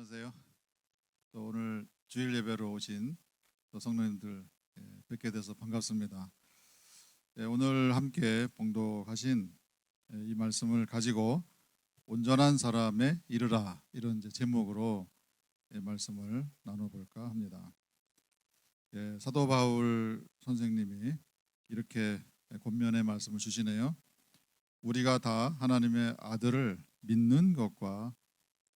괜찮으세요? 또 오늘 주일 예배로 오신 또 성도님들 뵙게 돼서 반갑습니다. 오늘 함께 봉독하신 이 말씀을 가지고 온전한 사람에 이르라, 이런 이제 제목으로 말씀을 나눠볼까 합니다. 사도 바울 선생님이 이렇게 권면의 말씀을 주시네요. 우리가 다 하나님의 아들을 믿는 것과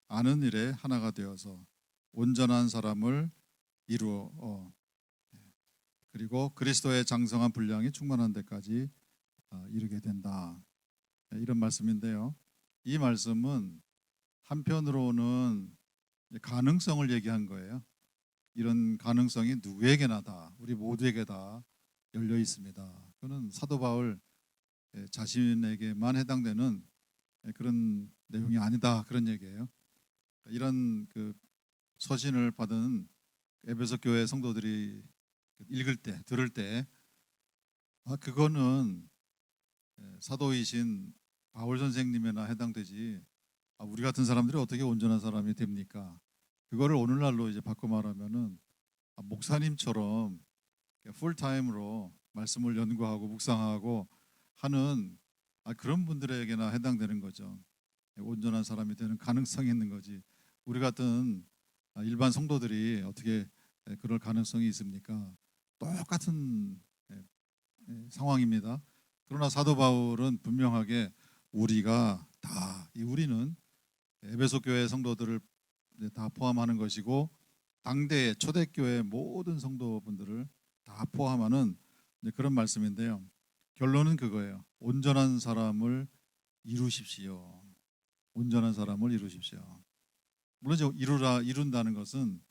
아는 일에 하나가 되어서 온전한 사람을 이루어 그리고 그리스도의 장성한 분량이 충만한 데까지 이르게 된다. 이런 말씀인데요. 이 말씀은 한편으로는 가능성을 얘기한 거예요. 이런 가능성이 누구에게나 다, 우리 모두에게 다 열려 있습니다. 그는 사도 바울 자신에게만 해당되는 그런 내용이 아니다, 그런 얘기예요. 이런 그 서신을 받은 에베소 교회 성도들이 읽을 때, 들을 때, 그거는 사도이신 바울 선생님에나 해당되지, 우리 같은 사람들이 어떻게 온전한 사람이 됩니까? 그거를 오늘날로 이제 바꿔 말하면은 목사님처럼 풀타임으로 말씀을 연구하고 묵상하고 하는 그런 분들에게나 해당되는 거죠. 온전한 사람이 되는 가능성이 있는 거지. 우리 같은 일반 성도들이 어떻게 그럴 가능성이 있습니까? 똑같은 상황입니다. 그러나 사도 바울은 분명하게 우리가 다, 이 우리는 에베소 교회 성도들을 다 포함하는 것이고 당대의 초대교회 모든 성도분들을 다 포함하는 그런 말씀인데요. 결론은 그거예요. 온전한 사람을 이루십시오. 온전한 사람을 이루십시오. 물론 이제 이룬다는 것은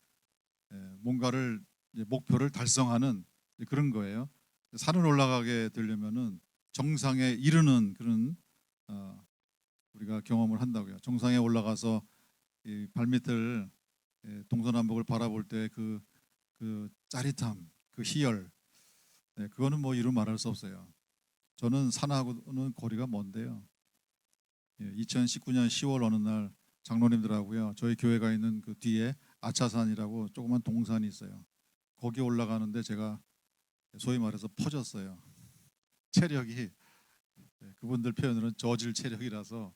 뭔가를 목표를 달성하는 그런 거예요. 산을 올라가게 되려면은 정상에 이르는 그런 우리가 경험을 한다고요. 정상에 올라가서 이 발밑을 동서남북을 바라볼 때 그 짜릿함, 그 희열, 그거는 뭐 이루 말할 수 없어요. 저는 산하고는 거리가 먼데요. 2019년 10월 어느 날 장로님들하고요, 저희 교회가 있는 그 뒤에 아차산이라고 조그만 동산이 있어요. 거기 올라가는데 제가 소위 말해서 퍼졌어요. 체력이 그분들 표현으로는 저질 체력이라서,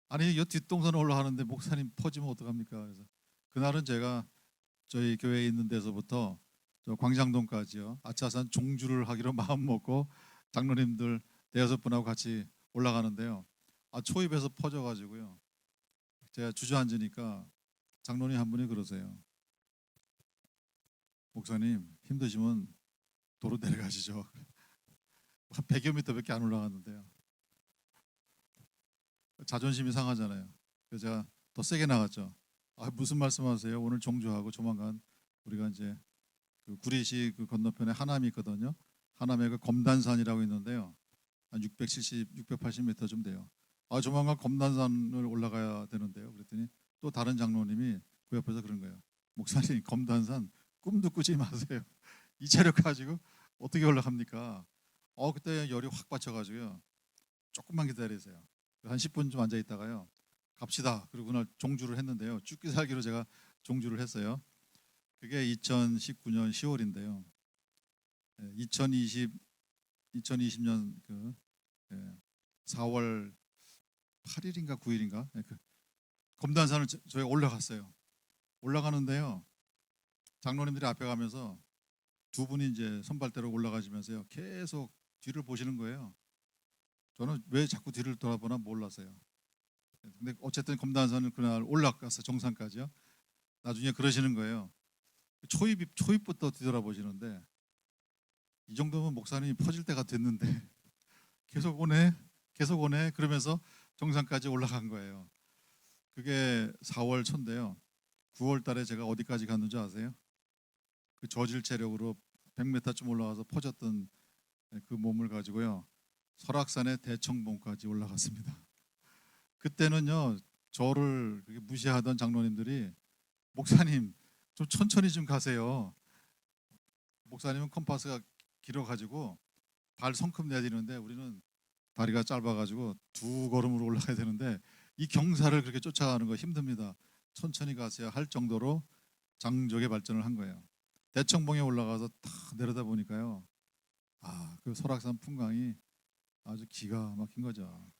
아니 이 뒷동산 올라가는데 목사님 퍼지면 어떡합니까? 그래서 그날은 제가 저희 교회에 있는 데서부터 저 광장동까지요, 아차산 종주를 하기로 마음 먹고 장로님들 대여섯 분하고 같이 올라가는데요. 초입에서 퍼져가지고요, 제가 주저앉으니까 장로님 한 분이 그러세요. 목사님 힘드시면 도로 내려가시죠. 한 100여 미터밖에 안 올라갔는데요. 자존심이 상하잖아요. 그래서 제가 더 세게 나갔죠. 무슨 말씀하세요? 오늘 종주하고 조만간 우리가 이제 그 구리시 그 건너편에 하남이 있거든요. 하남에 그 검단산이라고 있는데요. 한 670, 680m 좀 돼요. 조만간 검단산을 올라가야 되는데요. 그랬더니 또 다른 장로님이 그 옆에서 그런 거예요. 목사님 검단산 꿈도 꾸지 마세요. 이 체력 가지고 어떻게 올라갑니까? 그때 열이 확 받쳐가지고요. 조금만 기다리세요. 한 10분 좀 앉아 있다가요, 갑시다. 그리고 그날 종주를 했는데요. 죽기 살기로 제가 종주를 했어요. 그게 2019년 10월인데요. 2020년 그 4월 8일인가 9일인가 그 검단산을 저희가 올라갔어요. 올라가는데요, 장로님들이 앞에 가면서 두 분이 이제 선발대로 올라가시면서요, 계속 뒤를 보시는 거예요. 저는 왜 자꾸 뒤를 돌아보나 몰랐어요. 근데 어쨌든 검단산을 그날 올라갔어, 정상까지요. 나중에 그러시는 거예요. 초입부터 뒤돌아보시는데, 이 정도면 목사님이 퍼질 때가 됐는데 계속 오네, 계속 오네, 그러면서 정상까지 올라간 거예요. 그게 4월 초인데요. 9월 달에 제가 어디까지 갔는지 아세요? 그 저질 체력으로 100m쯤 올라가서 퍼졌던 그 몸을 가지고요, 설악산의 대청봉까지 올라갔습니다. 그때는요, 저를 그렇게 무시하던 장로님들이 목사님 좀 천천히 좀 가세요. 목사님은 컴파스가 길어가지고 발 성큼 내디는데 우리는 다리가 짧아가지고 두 걸음으로 올라가야 되는데 이 경사를 그렇게 쫓아가는 거 힘듭니다. 천천히 가셔야 할 정도로 장족의 발전을 한 거예요. 대청봉에 올라가서 탁 내려다 보니까요. 그 설악산 풍광이 아주 기가 막힌 거죠.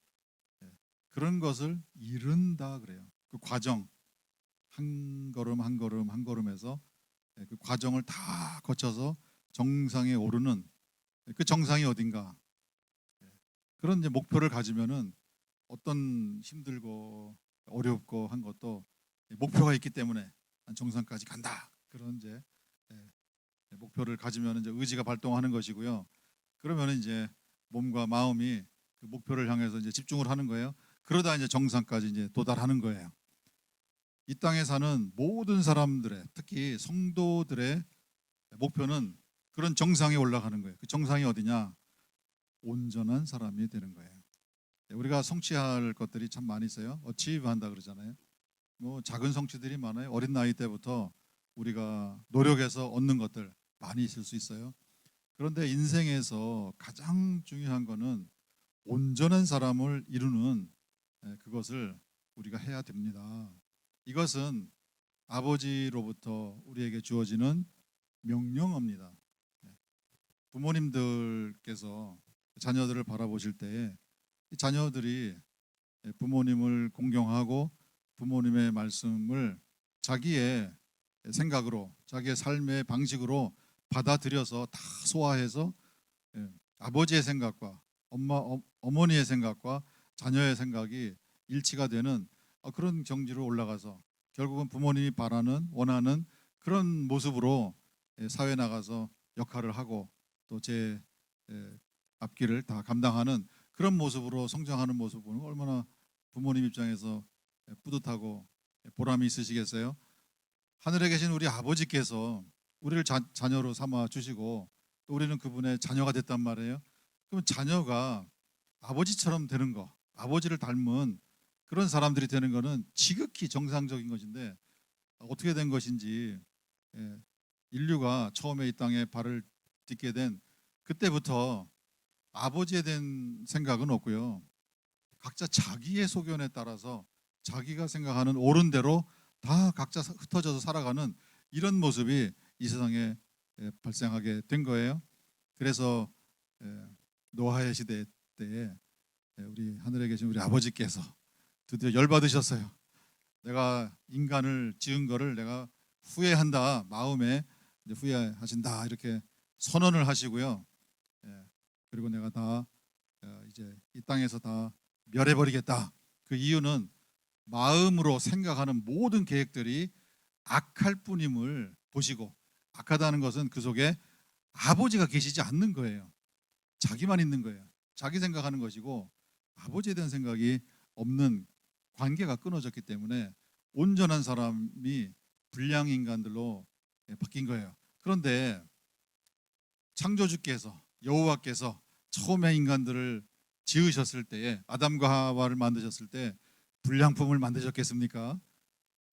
예. 그런 것을 이룬다 그래요. 그 과정 한 걸음 한 걸음 한 걸음에서 그 과정을 다 거쳐서 정상에 오르는 그 정상이 어딘가 그런 이제 목표를 가지면은 어떤 힘들고 어렵고 한 것도 목표가 있기 때문에 난 정상까지 간다 그런 이제 목표를 가지면 이제 의지가 발동하는 것이고요. 그러면 이제 몸과 마음이 그 목표를 향해서 이제 집중을 하는 거예요. 그러다 이제 정상까지 이제 도달하는 거예요. 이 땅에 사는 모든 사람들의 특히 성도들의 목표는 그런 정상에 올라가는 거예요. 그 정상이 어디냐? 온전한 사람이 되는 거예요. 우리가 성취할 것들이 참 많이 있어요. 어치브한다 그러잖아요. 뭐 작은 성취들이 많아요. 어린 나이 때부터 우리가 노력해서 얻는 것들 많이 있을 수 있어요. 그런데 인생에서 가장 중요한 거는 온전한 사람을 이루는 그것을 우리가 해야 됩니다. 이것은 아버지로부터 우리에게 주어지는 명령어입니다. 부모님들께서 자녀들을 바라보실 때 자녀들이 부모님을 공경하고 부모님의 말씀을 자기의 생각으로 자기의 삶의 방식으로 받아들여서 다 소화해서 아버지의 생각과 어머니의 생각과 자녀의 생각이 일치가 되는 그런 경지로 올라가서 결국은 부모님이 바라는 원하는 그런 모습으로 사회에 나가서 역할을 하고 또 제 앞길을 다 감당하는 그런 모습으로 성장하는 모습은 얼마나 부모님 입장에서 뿌듯하고 보람이 있으시겠어요? 하늘에 계신 우리 아버지께서 우리를 자녀로 삼아 주시고 또 우리는 그분의 자녀가 됐단 말이에요. 그럼 자녀가 아버지처럼 되는 거, 아버지를 닮은 그런 사람들이 되는 거는 지극히 정상적인 것인데 어떻게 된 것인지 인류가 처음에 이 땅에 발을 딛게 된 그때부터 아버지에 대한 생각은 없고요. 각자 자기의 소견에 따라서 자기가 생각하는 옳은 대로 다 각자 흩어져서 살아가는 이런 모습이 이 세상에 발생하게 된 거예요. 그래서 노아의 시대 때에 우리 하늘에 계신 우리 아버지께서 드디어 열받으셨어요. 내가 인간을 지은 거를 내가 후회한다. 마음에 후회하신다. 이렇게 선언을 하시고요. 그리고 내가 다 이제 이 땅에서 다 멸해버리겠다. 그 이유는 마음으로 생각하는 모든 계획들이 악할 뿐임을 보시고 악하다는 것은 그 속에 아버지가 계시지 않는 거예요. 자기만 있는 거예요. 자기 생각하는 것이고 아버지에 대한 생각이 없는 관계가 끊어졌기 때문에 온전한 사람이 불량 인간들로 바뀐 거예요. 그런데 창조주께서 여호와께서 처음에 인간들을 지으셨을 때에 아담과 하와를 만드셨을 때 불량품을 만드셨겠습니까?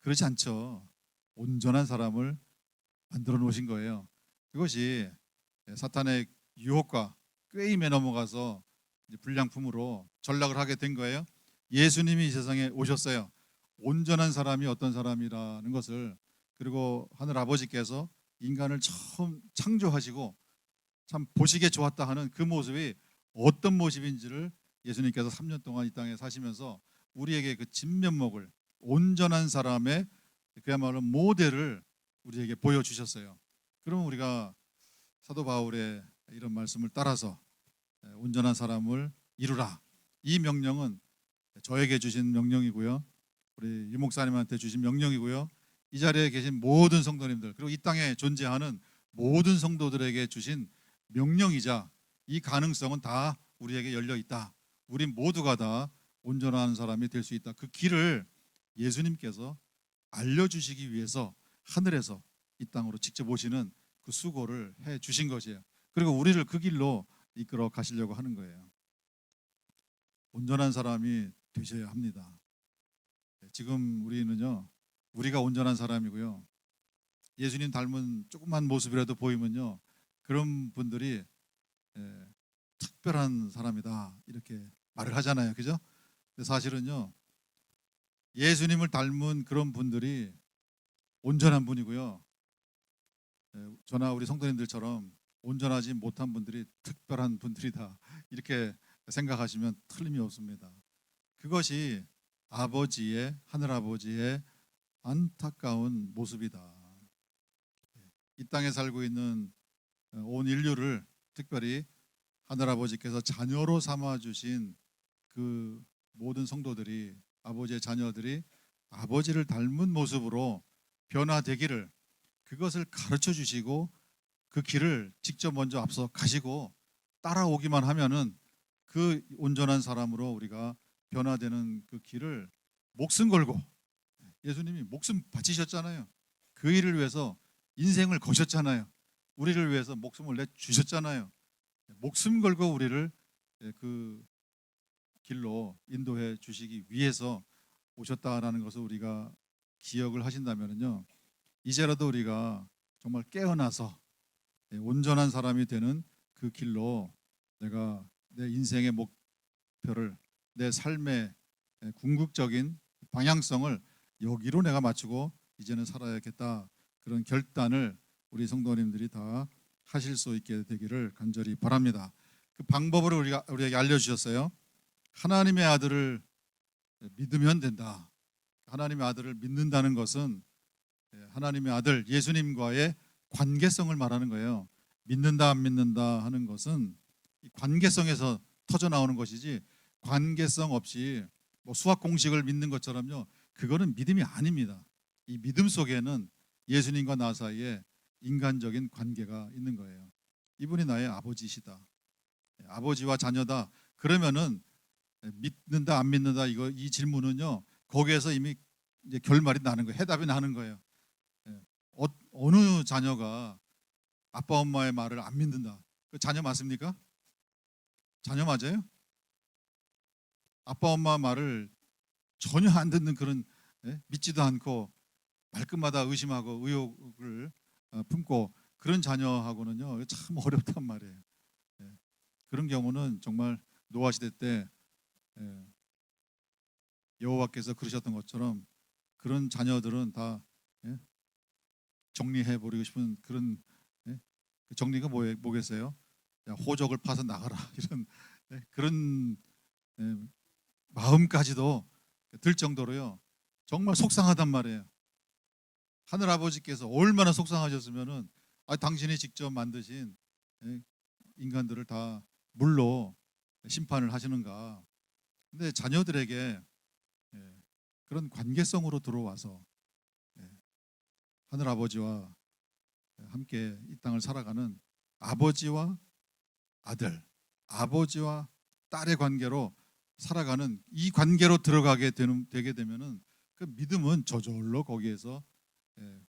그렇지 않죠. 온전한 사람을 만들어 놓으신 거예요. 그것이 사탄의 유혹과 꾀임에 넘어가서 불량품으로 전락을 하게 된 거예요. 예수님이 이 세상에 오셨어요. 온전한 사람이 어떤 사람이라는 것을 그리고 하늘 아버지께서 인간을 처음 창조하시고 참 보시기에 좋았다 하는 그 모습이 어떤 모습인지를 예수님께서 3년 동안 이 땅에 사시면서 우리에게 그 진면목을 온전한 사람의 그야말로 모델을 우리에게 보여주셨어요. 그러면 우리가 사도 바울의 이런 말씀을 따라서 온전한 사람을 이루라. 이 명령은 저에게 주신 명령이고요. 우리 유 목사님한테 주신 명령이고요. 이 자리에 계신 모든 성도님들 그리고 이 땅에 존재하는 모든 성도들에게 주신 명령이자 이 가능성은 다 우리에게 열려 있다. 우리 모두가 다 온전한 사람이 될 수 있다. 그 길을 예수님께서 알려주시기 위해서 하늘에서 이 땅으로 직접 오시는 그 수고를 해 주신 것이에요. 그리고 우리를 그 길로 이끌어 가시려고 하는 거예요. 온전한 사람이 되셔야 합니다. 지금 우리는요, 우리가 온전한 사람이고요. 예수님 닮은 조그만 모습이라도 보이면요, 그런 분들이 특별한 사람이다 이렇게 말을 하잖아요, 그죠? 근데 사실은요, 예수님을 닮은 그런 분들이 온전한 분이고요. 저나 우리 성도님들처럼 온전하지 못한 분들이 특별한 분들이다, 이렇게 생각하시면 틀림이 없습니다. 그것이 하늘 아버지의 안타까운 모습이다. 이 땅에 살고 있는 온 인류를, 특별히 하늘 아버지께서 자녀로 삼아 주신 그 모든 성도들이, 아버지의 자녀들이 아버지를 닮은 모습으로 변화되기를, 그것을 가르쳐 주시고 그 길을 직접 먼저 앞서 가시고 따라오기만 하면은 그 온전한 사람으로 우리가 변화되는 그 길을 목숨 걸고, 예수님이 목숨 바치셨잖아요. 그 일을 위해서 인생을 거셨잖아요. 우리를 위해서 목숨을 내 주셨잖아요. 목숨 걸고 우리를 그 길로 인도해 주시기 위해서 오셨다라는 것을 우리가 기억을 하신다면요, 이제라도 우리가 정말 깨어나서 온전한 사람이 되는 그 길로, 내가 내 인생의 목표를, 내 삶의 궁극적인 방향성을 여기로 내가 맞추고 이제는 살아야겠다, 그런 결단을 우리 성도님들이 다 하실 수 있게 되기를 간절히 바랍니다. 그 방법을 우리에게 알려주셨어요. 하나님의 아들을 믿으면 된다. 하나님의 아들을 믿는다는 것은 하나님의 아들 예수님과의 관계성을 말하는 거예요. 믿는다 안 믿는다 하는 것은 이 관계성에서 터져 나오는 것이지, 관계성 없이 뭐 수학 공식을 믿는 것처럼요, 그거는 믿음이 아닙니다. 이 믿음 속에는 예수님과 나 사이에 인간적인 관계가 있는 거예요. 이분이 나의 아버지시다, 아버지와 자녀다. 그러면은 믿는다 안 믿는다, 이 질문은요, 거기에서 이미 이제 결말이 나는 거예요. 해답이 나는 거예요. 어느 자녀가 아빠 엄마의 말을 안 믿는다? 그 자녀 맞습니까? 자녀 맞아요? 아빠 엄마 말을 전혀 안 듣는 그런, 믿지도 않고 말끝마다 의심하고 의혹을 품고 그런 자녀하고는요, 참 어렵단 말이에요. 그런 경우는 정말 노아 시대 때 여호와께서 그러셨던 것처럼 그런 자녀들은 다 정리해 버리고 싶은 그런, 그 정리가 뭐겠어요? 야, 호적을 파서 나가라 이런 그런 마음까지도 들 정도로요, 정말 속상하단 말이에요. 하늘 아버지께서 얼마나 속상하셨으면은, 당신이 직접 만드신 인간들을 다 물로 심판을 하시는가. 근데 자녀들에게 그런 관계성으로 들어와서 하늘 아버지와 함께 이 땅을 살아가는 아버지와 아들, 아버지와 딸의 관계로 살아가는 이 관계로 되게 되면은 그 믿음은 저절로 거기에서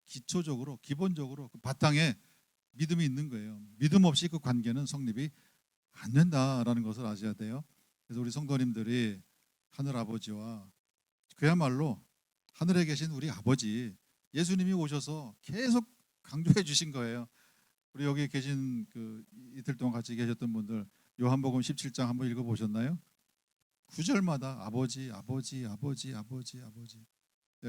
기초적으로, 기본적으로 그 바탕에 믿음이 있는 거예요. 믿음 없이 그 관계는 성립이 안 된다라는 것을 아셔야 돼요. 그래서 우리 성도님들이 하늘 아버지와, 그야말로 하늘에 계신 우리 아버지 예수님이 오셔서 계속 강조해 주신 거예요. 우리 여기 계신 그 이틀 동안 같이 계셨던 분들, 요한복음 17장 한번 읽어 보셨나요? 구절마다 아버지, 아버지, 아버지, 아버지, 아버지.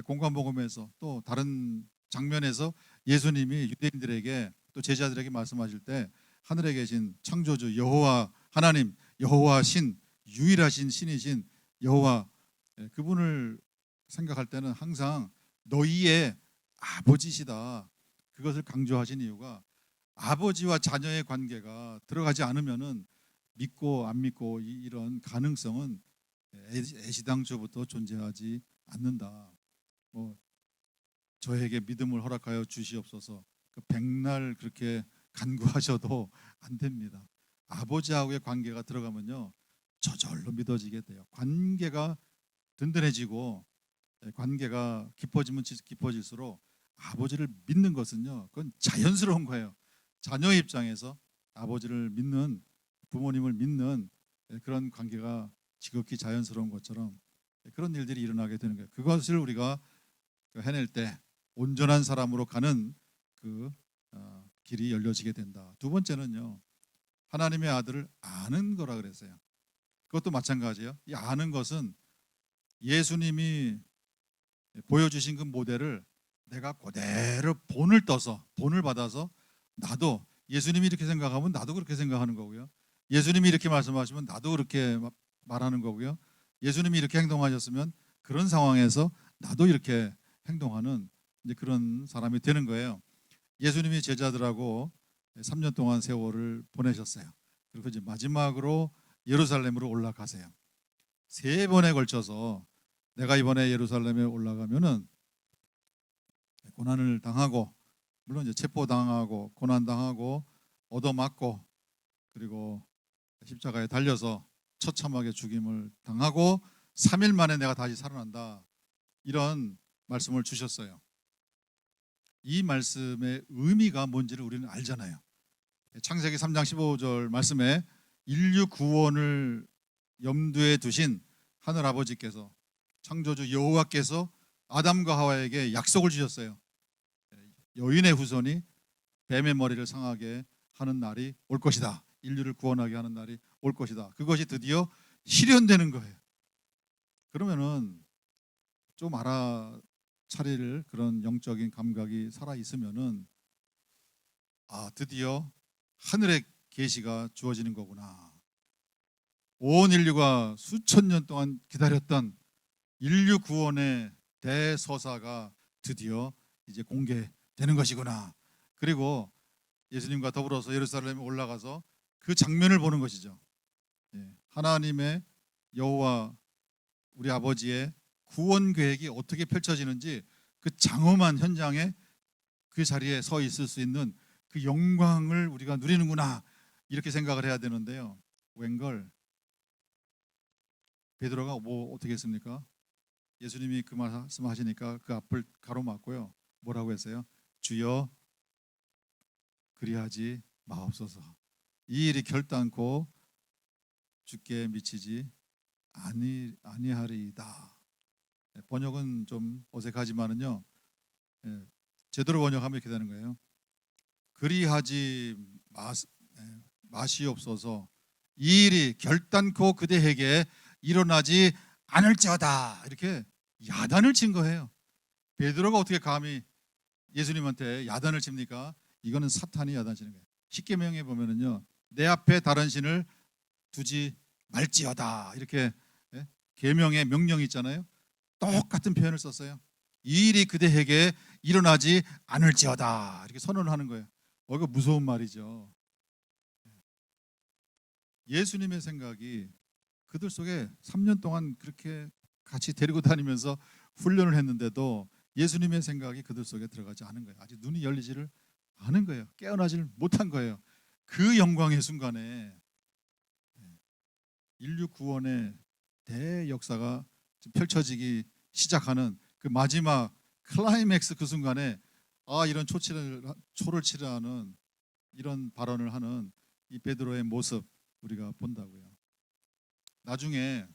공관복음에서 또 다른 장면에서 예수님이 유대인들에게 또 제자들에게 말씀하실 때, 하늘에 계신 창조주 여호와 하나님, 여호와 신, 유일하신 신이신 여호와, 그분을 생각할 때는 항상 너희의 아버지시다, 그것을 강조하신 이유가, 아버지와 자녀의 관계가 들어가지 않으면은 믿고 안 믿고 이런 가능성은 애시당초부터 존재하지 않는다. 뭐 저에게 믿음을 허락하여 주시옵소서, 그 백날 그렇게 간구하셔도 안 됩니다. 아버지하고의 관계가 들어가면요, 저절로 믿어지게 돼요. 관계가 든든해지고 관계가 깊어지면 깊어질수록 아버지를 믿는 것은요, 그건 자연스러운 거예요. 자녀의 입장에서 아버지를 믿는, 부모님을 믿는 그런 관계가 지극히 자연스러운 것처럼 그런 일들이 일어나게 되는 거예요. 그것을 우리가 해낼 때 온전한 사람으로 가는 그 길이 열려지게 된다. 두 번째는요, 하나님의 아들을 아는 거라 그랬어요. 그것도 마찬가지예요. 이 아는 것은 예수님이 보여주신 그 모델을 내가 그대로 본을 받아서 나도 예수님이 이렇게 생각하면 나도 그렇게 생각하는 거고요. 예수님이 이렇게 말씀하시면 나도 그렇게 말하는 거고요. 예수님이 이렇게 행동하셨으면 그런 상황에서 나도 이렇게 행동하는 이제 그런 사람이 되는 거예요. 예수님이 제자들하고 3년 동안 세월을 보내셨어요. 그리고 이제 마지막으로 예루살렘으로 올라가세요. 3번에 걸쳐서 내가 이번에 예루살렘에 올라가면은 고난을 당하고, 물론 이제 체포당하고 고난 당하고 얻어맞고, 그리고 십자가에 달려서 처참하게 죽임을 당하고 3일 만에 내가 다시 살아난다, 이런 말씀을 주셨어요. 이 말씀의 의미가 뭔지를 우리는 알잖아요. 창세기 3장 15절 말씀에 인류 구원을 염두에 두신 하늘 아버지께서, 창조주 여호와께서 아담과 하와에게 약속을 주셨어요. 여인의 후손이 뱀의 머리를 상하게 하는 날이 올 것이다. 인류를 구원하게 하는 날이 올 것이다. 그것이 드디어 실현되는 거예요. 그러면은 좀 알아차릴 그런 영적인 감각이 살아 있으면은 드디어 하늘의 계시가 주어지는 거구나. 온 인류가 수천 년 동안 기다렸던 인류 구원의 대서사가 드디어 이제 공개되는 것이구나. 그리고 예수님과 더불어서 예루살렘에 올라가서 그 장면을 보는 것이죠. 하나님의 여호와 우리 아버지의 구원 계획이 어떻게 펼쳐지는지 그 장엄한 현장에, 그 자리에 서 있을 수 있는 그 영광을 우리가 누리는구나, 이렇게 생각을 해야 되는데요. 웬걸 베드로가 뭐 어떻게 했습니까? 예수님이 그 말씀하시니까 그 앞을 가로막고요. 뭐라고 했어요? 주여 그리하지 마옵소서. 이 일이 결단코 주께 미치지 아니하리이다. 번역은 좀 어색하지만은요, 제대로 번역하면 이렇게 되는 거예요. 그리하지 마시옵소서. 이 일이 결단코 그대에게 일어나지 않을지어다. 이렇게 야단을 친 거예요. 베드로가 어떻게 감히 예수님한테 야단을 칩니까? 이거는 사탄이 야단치는 거예요. 십계명에 보면은요, 내 앞에 다른 신을 두지 말지어다, 이렇게 계명의 명령이 있잖아요. 똑같은 표현을 썼어요. 이 일이 그대에게 일어나지 않을지어다, 이렇게 선언을 하는 거예요. 이거 무서운 말이죠. 예수님의 생각이 그들 속에 3년 동안 그렇게 같이 데리고 다니면서 훈련을 했는데도 예수님의 생각이 그들 속에 들어가지 않은 거예요. 아직 눈이 열리지를 않은 거예요. 깨어나지를 못한 거예요. 그 영광의 순간에 인류 구원의 대역사가 펼쳐지기 시작하는 그 마지막 클라이맥스, 그 순간에 이런 초를 치르하는 이런 발언을 하는 이 베드로의 모습 우리가 본다고요. 나중에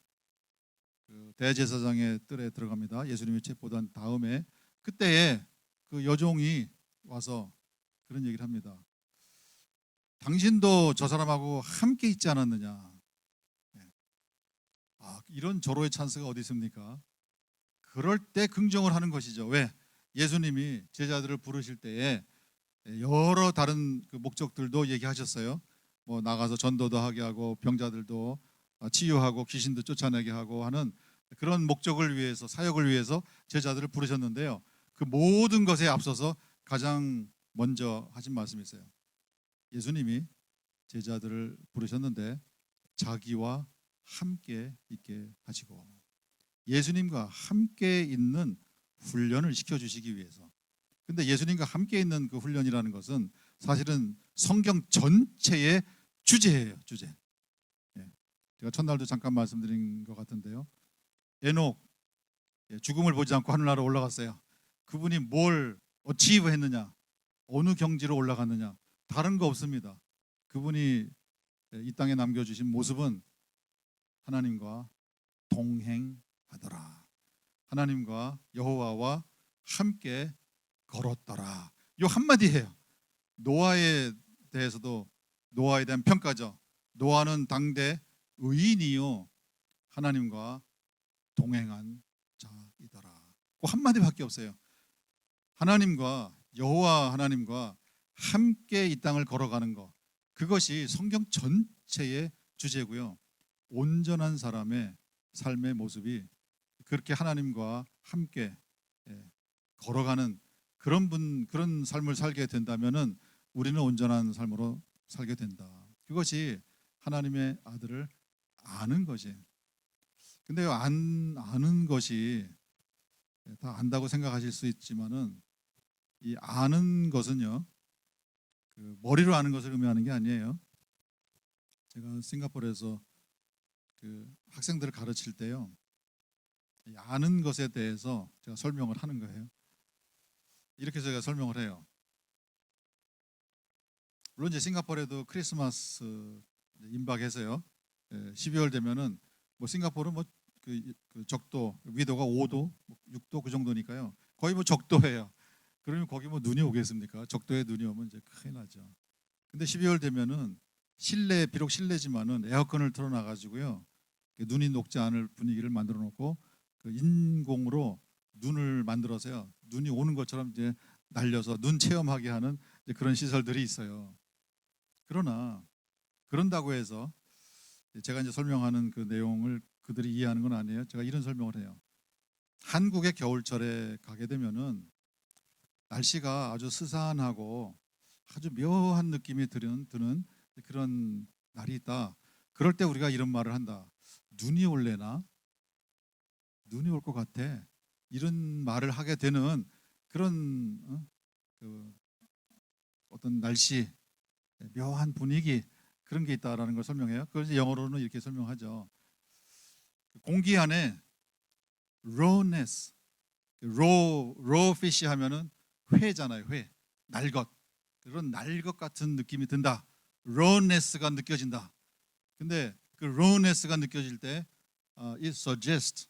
그 대제사장의 뜰에 들어갑니다. 예수님이 체포된 다음에 그때에 그 여종이 와서 그런 얘기를 합니다. 당신도 저 사람하고 함께 있지 않았느냐. 이런 절호의 찬스가 어디 있습니까? 그럴 때 긍정을 하는 것이죠. 왜? 예수님이 제자들을 부르실 때에 여러 다른 그 목적들도 얘기하셨어요. 뭐 나가서 전도도 하게 하고 병자들도 치유하고 귀신도 쫓아내게 하고 하는 그런 목적을 위해서, 사역을 위해서 제자들을 부르셨는데요. 그 모든 것에 앞서서 가장 먼저 하신 말씀이 있어요. 예수님이 제자들을 부르셨는데 자기와 함께 있게 하시고, 예수님과 함께 있는 훈련을 시켜주시기 위해서. 근데 예수님과 함께 있는 그 훈련이라는 것은 사실은 성경 전체의 주제예요. 주제. 제가 첫날도 잠깐 말씀드린 것 같은데요. 에녹, 죽음을 보지 않고 하늘나라로 올라갔어요. 그분이 뭘 어치브 했느냐, 어느 경지로 올라갔느냐, 다른 거 없습니다. 그분이 이 땅에 남겨주신 모습은 하나님과 동행하더라, 하나님과 여호와와 함께 걸었더라. 이 한마디예요. 노아에 대해서도, 노아에 대한 평가죠. 노아는 당대 의인이요 하나님과 동행한 자이더라. 그 한마디밖에 없어요. 하나님과 여호와 하나님과 함께 이 땅을 걸어가는 것, 그것이 성경 전체의 주제고요. 온전한 사람의 삶의 모습이 그렇게 하나님과 함께 걸어가는 그런 삶을 살게 된다면은 우리는 온전한 삶으로 살게 된다. 그것이 하나님의 아들을 아는 것이. 근데 아는 것이 다 안다고 생각하실 수 있지만은 이 아는 것은요, 그 머리로 아는 것을 의미하는 게 아니에요. 제가 싱가포르에서 그 학생들을 가르칠 때요, 이 아는 것에 대해서 제가 설명을 하는 거예요. 이렇게 제가 설명을 해요. 물론 이제 싱가포르에도 크리스마스 임박해서요, 12월 되면은 뭐 싱가포르는 그 적도 위도가 5도, 6도 그 정도니까요. 거의 뭐 적도예요. 그러면 거기 뭐 눈이 오겠습니까? 적도에 눈이 오면 이제 큰일 나죠. 근데 12월 되면은 실내, 비록 실내지만은 에어컨을 틀어놔 가지고요, 눈이 녹지 않을 분위기를 만들어 놓고 그 인공으로 눈을 만들어서요, 눈이 오는 것처럼 이제 날려서 눈 체험하게 하는 이제 그런 시설들이 있어요. 그러나 그런다고 해서 제가 이제 설명하는 그 내용을 그들이 이해하는 건 아니에요. 제가 이런 설명을 해요. 한국의 겨울철에 가게 되면은 날씨가 아주 스산하고 아주 묘한 느낌이 드는 그런 날이 있다. 그럴 때 우리가 이런 말을 한다. 눈이 올래나? 눈이 올 것 같아. 이런 말을 하게 되는 그런 그 어떤 날씨, 묘한 분위기, 그런 게 있다라는 걸 설명해요. 그걸 이제 영어로는 이렇게 설명하죠. 공기 안에 rawness, raw fish 하면은 회잖아요. 회, 날것. 그런 날것 같은 느낌이 든다. rawness가 느껴진다. 근데 그 rawness가 느껴질 때 it suggests,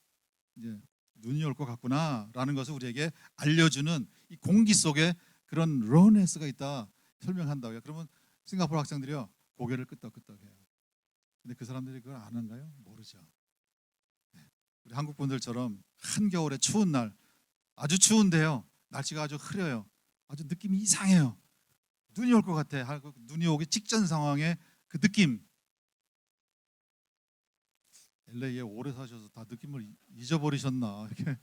이제 눈이 올 것 같구나라는 것을 우리에게 알려주는 이 공기 속에 그런 rawness가 있다 설명한다고요. 그러면 싱가포르 학생들이요, 고개를 끄덕끄덕해요. 근데 그 사람들이 그걸 아는가요? 모르죠. 우리 한국 분들처럼 한겨울에 추운 날, 아주 추운데요, 날씨가 아주 흐려요, 아주 느낌이 이상해요, 눈이 올 것 같아 하고 눈이 오기 직전 상황의 그 느낌. LA에 오래 사셔서 다 느낌을 잊어버리셨나, 이렇게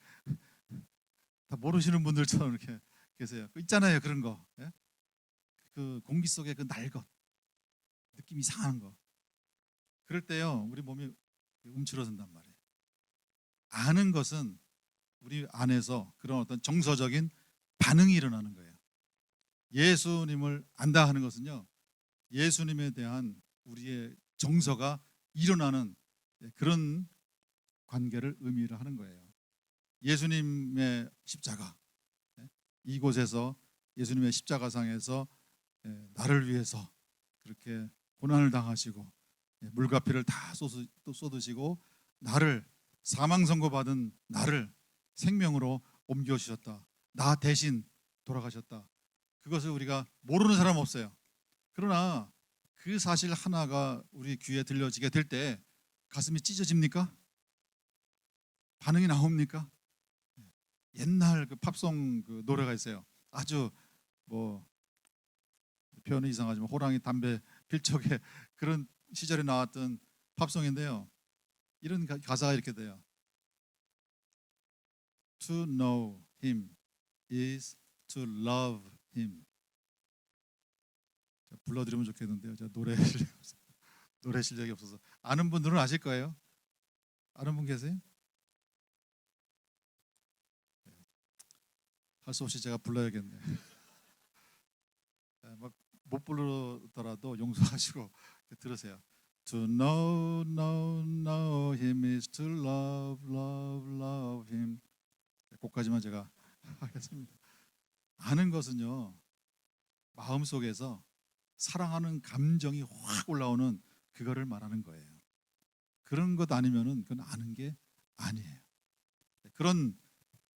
다 모르시는 분들처럼 이렇게 계세요. 있잖아요, 그런 거. 예? 그 공기 속에 그 날것, 느낌 이상한 거. 그럴 때요, 우리 몸이 움츠러든단 말이에요. 아는 것은 우리 안에서 그런 어떤 정서적인 반응이 일어나는 거예요. 예수님을 안다 하는 것은요, 예수님에 대한 우리의 정서가 일어나는 그런 관계를 의미를 하는 거예요. 예수님의 십자가, 이곳에서 예수님의 십자가상에서 나를 위해서 그렇게 고난을 당하시고 물과 피를 다 쏟으시고 나를, 사망 선고받은 나를 생명으로 옮겨주셨다. 나 대신 돌아가셨다. 그것을 우리가 모르는 사람 없어요. 그러나 그 사실 하나가 우리 귀에 들려지게 될 때 가슴이 찢어집니까? 반응이 나옵니까? 옛날 그 팝송 그 노래가 있어요. 아주 뭐 표현이 이상하지만 호랑이 담배 필 적에 그런 시절에 나왔던 팝송인데요. 이런 가사가 이렇게 돼요. To know him is to love him. 불러드리면 좋겠는데요. 제가 노래 실력이 없어서. 아는 분들은 아실 거예요. 아는 분 계세요? 할 수 없이 제가 불러야겠네. 못 부르더라도 용서하시고 들으세요. To know him is to love him. 곡까지만 제가 하겠습니다. 아는 것은요, 마음속에서 사랑하는 감정이 확 올라오는 그거를 말하는 거예요. 그런 것 아니면은 그건 아는 게 아니에요. 그런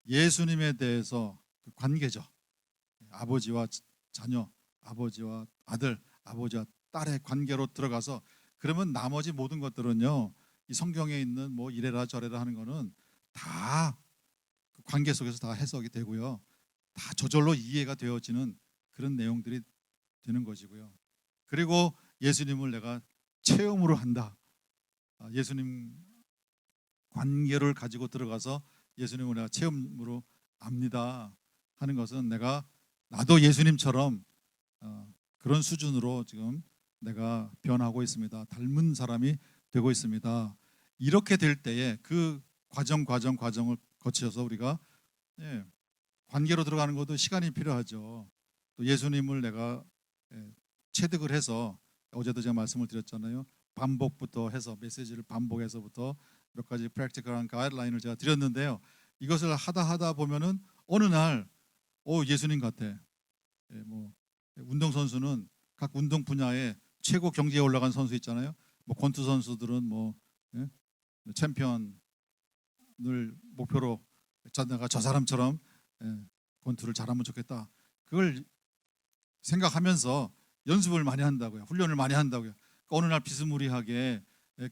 예수님에 대해서 그 관계죠. 아버지와 자녀, 아버지와 아들, 아버지와 딸의 관계로 들어가서, 그러면 나머지 모든 것들은요, 이 성경에 있는 뭐 이래라 저래라 하는 거는 다 그 관계 속에서 다 해석이 되고요. 다 저절로 이해가 되어지는 그런 내용들이 되는 것이고요. 그리고 예수님을 내가 체험으로 한다. 예수님 관계를 가지고 들어가서 예수님을 내가 체험으로 압니다 하는 것은 내가 나도 예수님처럼 그런 수준으로 지금 내가 변하고 있습니다. 닮은 사람이 되고 있습니다. 이렇게 될 때에 그 과정을 거쳐서 우리가 관계로 들어가는 것도 시간이 필요하죠. 또 예수님을 내가 체득을 해서 어제도 제가 말씀을 드렸잖아요. 반복부터 해서 메시지를 반복해서부터 몇 가지 프랙티컬한 가이드라인을 제가 드렸는데요. 이것을 하다 보면은 어느 날 예수님 같아. 뭐 운동 선수는 각 운동 분야에 최고 경지에 올라간 선수 있잖아요. 뭐 권투 선수들은 뭐 챔피언을 목표로 내가 저 사람처럼 권투를 잘하면 좋겠다. 그걸 생각하면서 연습을 많이 한다고요. 훈련을 많이 한다고요. 그러니까 어느 날 비스무리하게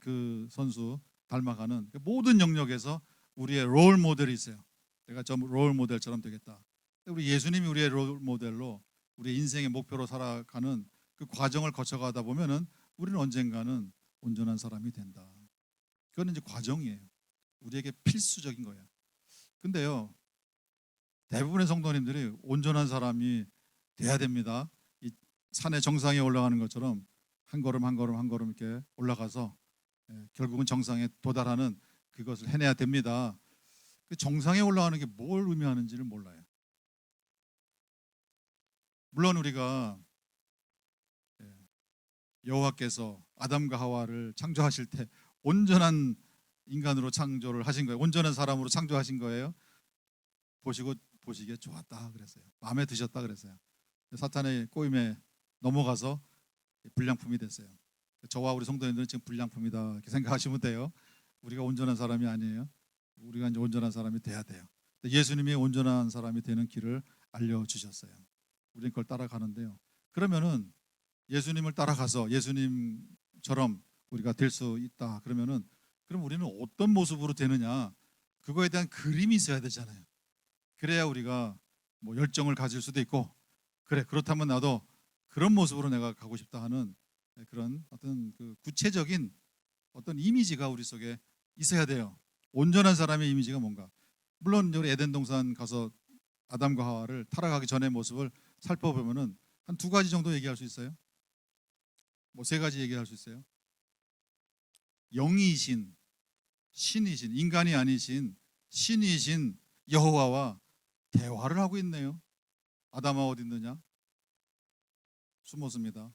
그 선수 닮아가는 모든 영역에서 우리의 롤 모델이 있어요. 내가 좀 롤 모델처럼 되겠다. 우리 예수님이 우리의 롤 모델로 우리 인생의 목표로 살아가는 그 과정을 거쳐가다 보면은 우리는 언젠가는 온전한 사람이 된다. 그거는 이제 과정이에요. 우리에게 필수적인 거예요. 근데요, 대부분의 성도님들이 온전한 사람이 돼야 됩니다. 이 산의 정상에 올라가는 것처럼 한 걸음 한 걸음 한 걸음 이렇게 올라가서 결국은 정상에 도달하는 그것을 해내야 됩니다. 그 정상에 올라가는 게 뭘 의미하는지를 몰라요. 물론 우리가 여호와께서 아담과 하와를 창조하실 때 온전한 인간으로 창조를 하신 거예요. 온전한 사람으로 창조하신 거예요. 보시기에 좋았다 그랬어요. 마음에 드셨다 그랬어요. 사탄의 꼬임에 넘어가서 불량품이 됐어요. 저와 우리 성도님들은 지금 불량품이다 이렇게 생각하시면 돼요. 우리가 온전한 사람이 아니에요. 우리가 이제 온전한 사람이 돼야 돼요. 예수님이 온전한 사람이 되는 길을 알려주셨어요. 우리는 그걸 따라가는데요. 그러면은 예수님을 따라가서 예수님처럼 우리가 될 수 있다. 그럼 우리는 어떤 모습으로 되느냐? 그거에 대한 그림이 있어야 되잖아요. 그래야 우리가 뭐 열정을 가질 수도 있고, 그래 그렇다면 나도 그런 모습으로 내가 가고 싶다 하는 그런 어떤 그 구체적인 어떤 이미지가 우리 속에 있어야 돼요. 온전한 사람의 이미지가 뭔가. 물론 우리 에덴 동산 가서 아담과 하와를 타락하기 전의 모습을 살펴보면은 한 두 가지 정도 얘기할 수 있어요. 뭐 세 가지 얘기할 수 있어요. 영이신, 신이신, 인간이 아니신 신이신 여호와와 대화를 하고 있네요. 아담아 어디 있느냐? 숨었습니다.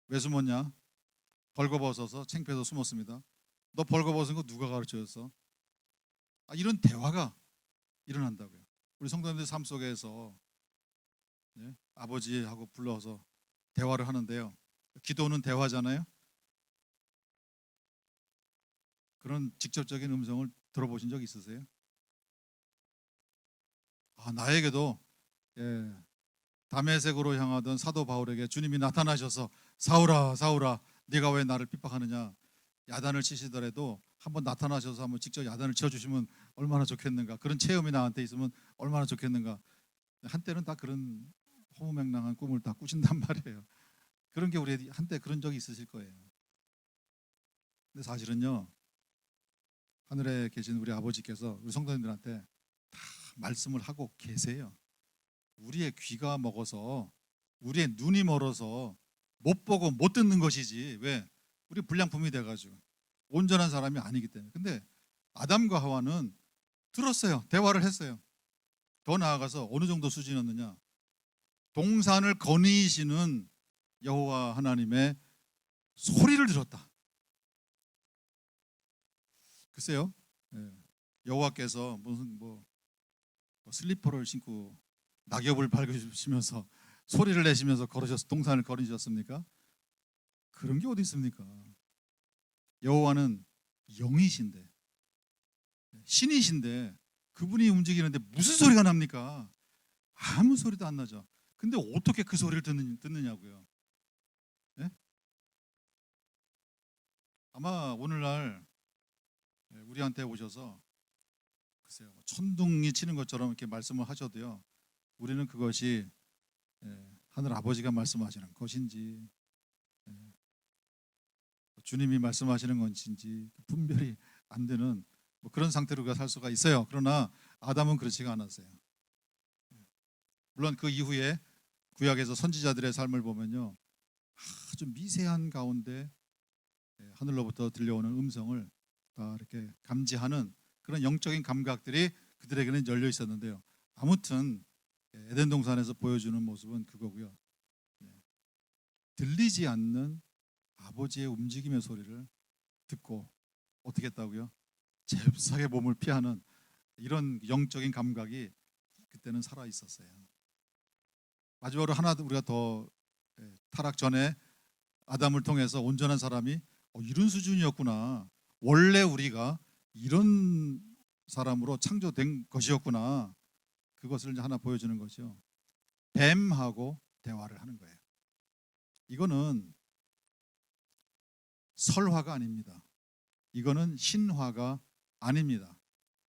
왜 숨었냐? 벌거벗어서 창피해서 숨었습니다. 너 벌거벗은 거 누가 가르쳐줬어? 이런 대화가 일어난다고요. 우리 성도님들 삶 속에서 아버지하고 불러서 대화를 하는데요. 기도는 대화잖아요. 그런 직접적인 음성을 들어보신 적 있으세요? 나에게도 다메섹으로 향하던 사도 바울에게 주님이 나타나셔서 사울아 사울아 네가 왜 나를 핍박하느냐, 야단을 치시더라도 한번 나타나셔서 한번 직접 야단을 쳐주시면 얼마나 좋겠는가, 그런 체험이 나한테 있으면 얼마나 좋겠는가. 한때는 다 그런 허무맹랑한 꿈을 다 꾸신단 말이에요. 그런 게 우리 한때 그런 적이 있으실 거예요. 근데 사실은요, 하늘에 계신 우리 아버지께서 우리 성도님들한테 다 말씀을 하고 계세요. 우리의 귀가 먹어서, 우리의 눈이 멀어서 못 보고 못 듣는 것이지, 왜? 우리 불량품이 돼가지고 온전한 사람이 아니기 때문에. 근데 아담과 하와는 들었어요. 대화를 했어요. 더 나아가서 어느 정도 수준이었느냐, 동산을 거니시는 여호와 하나님의 소리를 들었다. 글쎄요, 여호와께서 무슨 슬리퍼를 신고 낙엽을 밟으시면서 소리를 내시면서 걸으셔서 동산을 걸으셨습니까? 그런 게 어디 있습니까? 여호와는 영이신데, 신이신데 그분이 움직이는데 무슨 소리가 납니까? 아무 소리도 안 나죠. 근데 어떻게 그 소리를 듣느냐고요. 예? 아마 오늘날 우리한테 오셔서 글쎄요, 천둥이 치는 것처럼 이렇게 말씀을 하셔도요, 우리는 그것이 하늘 아버지가 말씀하시는 것인지 주님이 말씀하시는 것인지 분별이 안 되는 뭐 그런 상태로 우리가 살 수가 있어요. 그러나 아담은 그렇지가 않았어요. 물론 그 이후에 구약에서 선지자들의 삶을 보면요, 아주 미세한 가운데 하늘로부터 들려오는 음성을 다 이렇게 감지하는 그런 영적인 감각들이 그들에게는 열려 있었는데요. 아무튼 에덴 동산에서 보여주는 모습은 그거고요. 들리지 않는 아버지의 움직임의 소리를 듣고 어떻게 했다고요? 잽싸게 몸을 피하는 이런 영적인 감각이 그때는 살아 있었어요. 마지막으로 하나 우리가 더 타락 전에 아담을 통해서 온전한 사람이 이런 수준이었구나. 원래 우리가 이런 사람으로 창조된 것이었구나. 그것을 이제 하나 보여주는 것이요. 뱀하고 대화를 하는 거예요. 이거는 설화가 아닙니다. 이거는 신화가 아닙니다.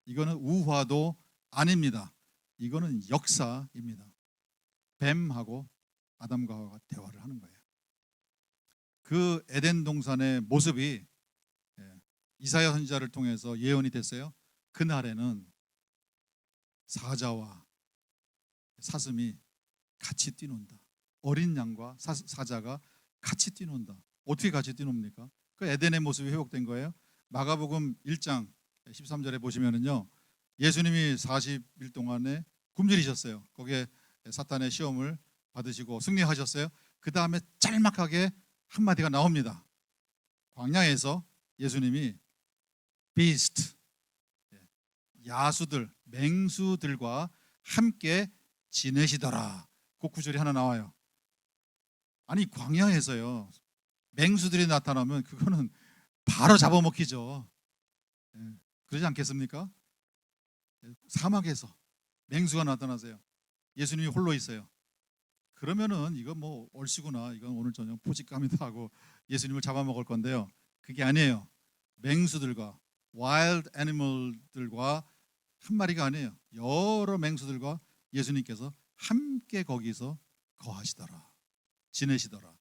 이거는 우화도 아닙니다. 이거는 역사입니다. 뱀하고 아담과 하와가 대화를 하는 거예요. 그 에덴 동산의 모습이 이사야 선지자를 통해서 예언이 됐어요. 그날에는 사자와 사슴이 같이 뛰논다. 어린 양과 사자가 같이 뛰논다. 어떻게 같이 뛰놉니까? 그 에덴의 모습이 회복된 거예요. 마가복음 1장 13절에 보시면은요, 예수님이 40일 동안에 굶주리셨어요. 거기에 사탄의 시험을 받으시고 승리하셨어요. 그 다음에 짤막하게 한마디가 나옵니다. 광야에서 예수님이 비스트, 야수들, 맹수들과 함께 지내시더라. 그 구절이 하나 나와요. 아니, 광야에서요, 맹수들이 나타나면 그거는 바로 잡아먹히죠. 그러지 않겠습니까? 사막에서 맹수가 나타나세요. 예수님이 홀로 있어요. 그러면은 이거 뭐 얼씨구나, 이건 오늘 저녁 포식감이다 하고 예수님을 잡아먹을 건데요. 그게 아니에요. 맹수들과 와일드 애니멀들과 한 마리가 아니에요. 여러 맹수들과 예수님께서 함께 거기서 거하시더라, 지내시더라.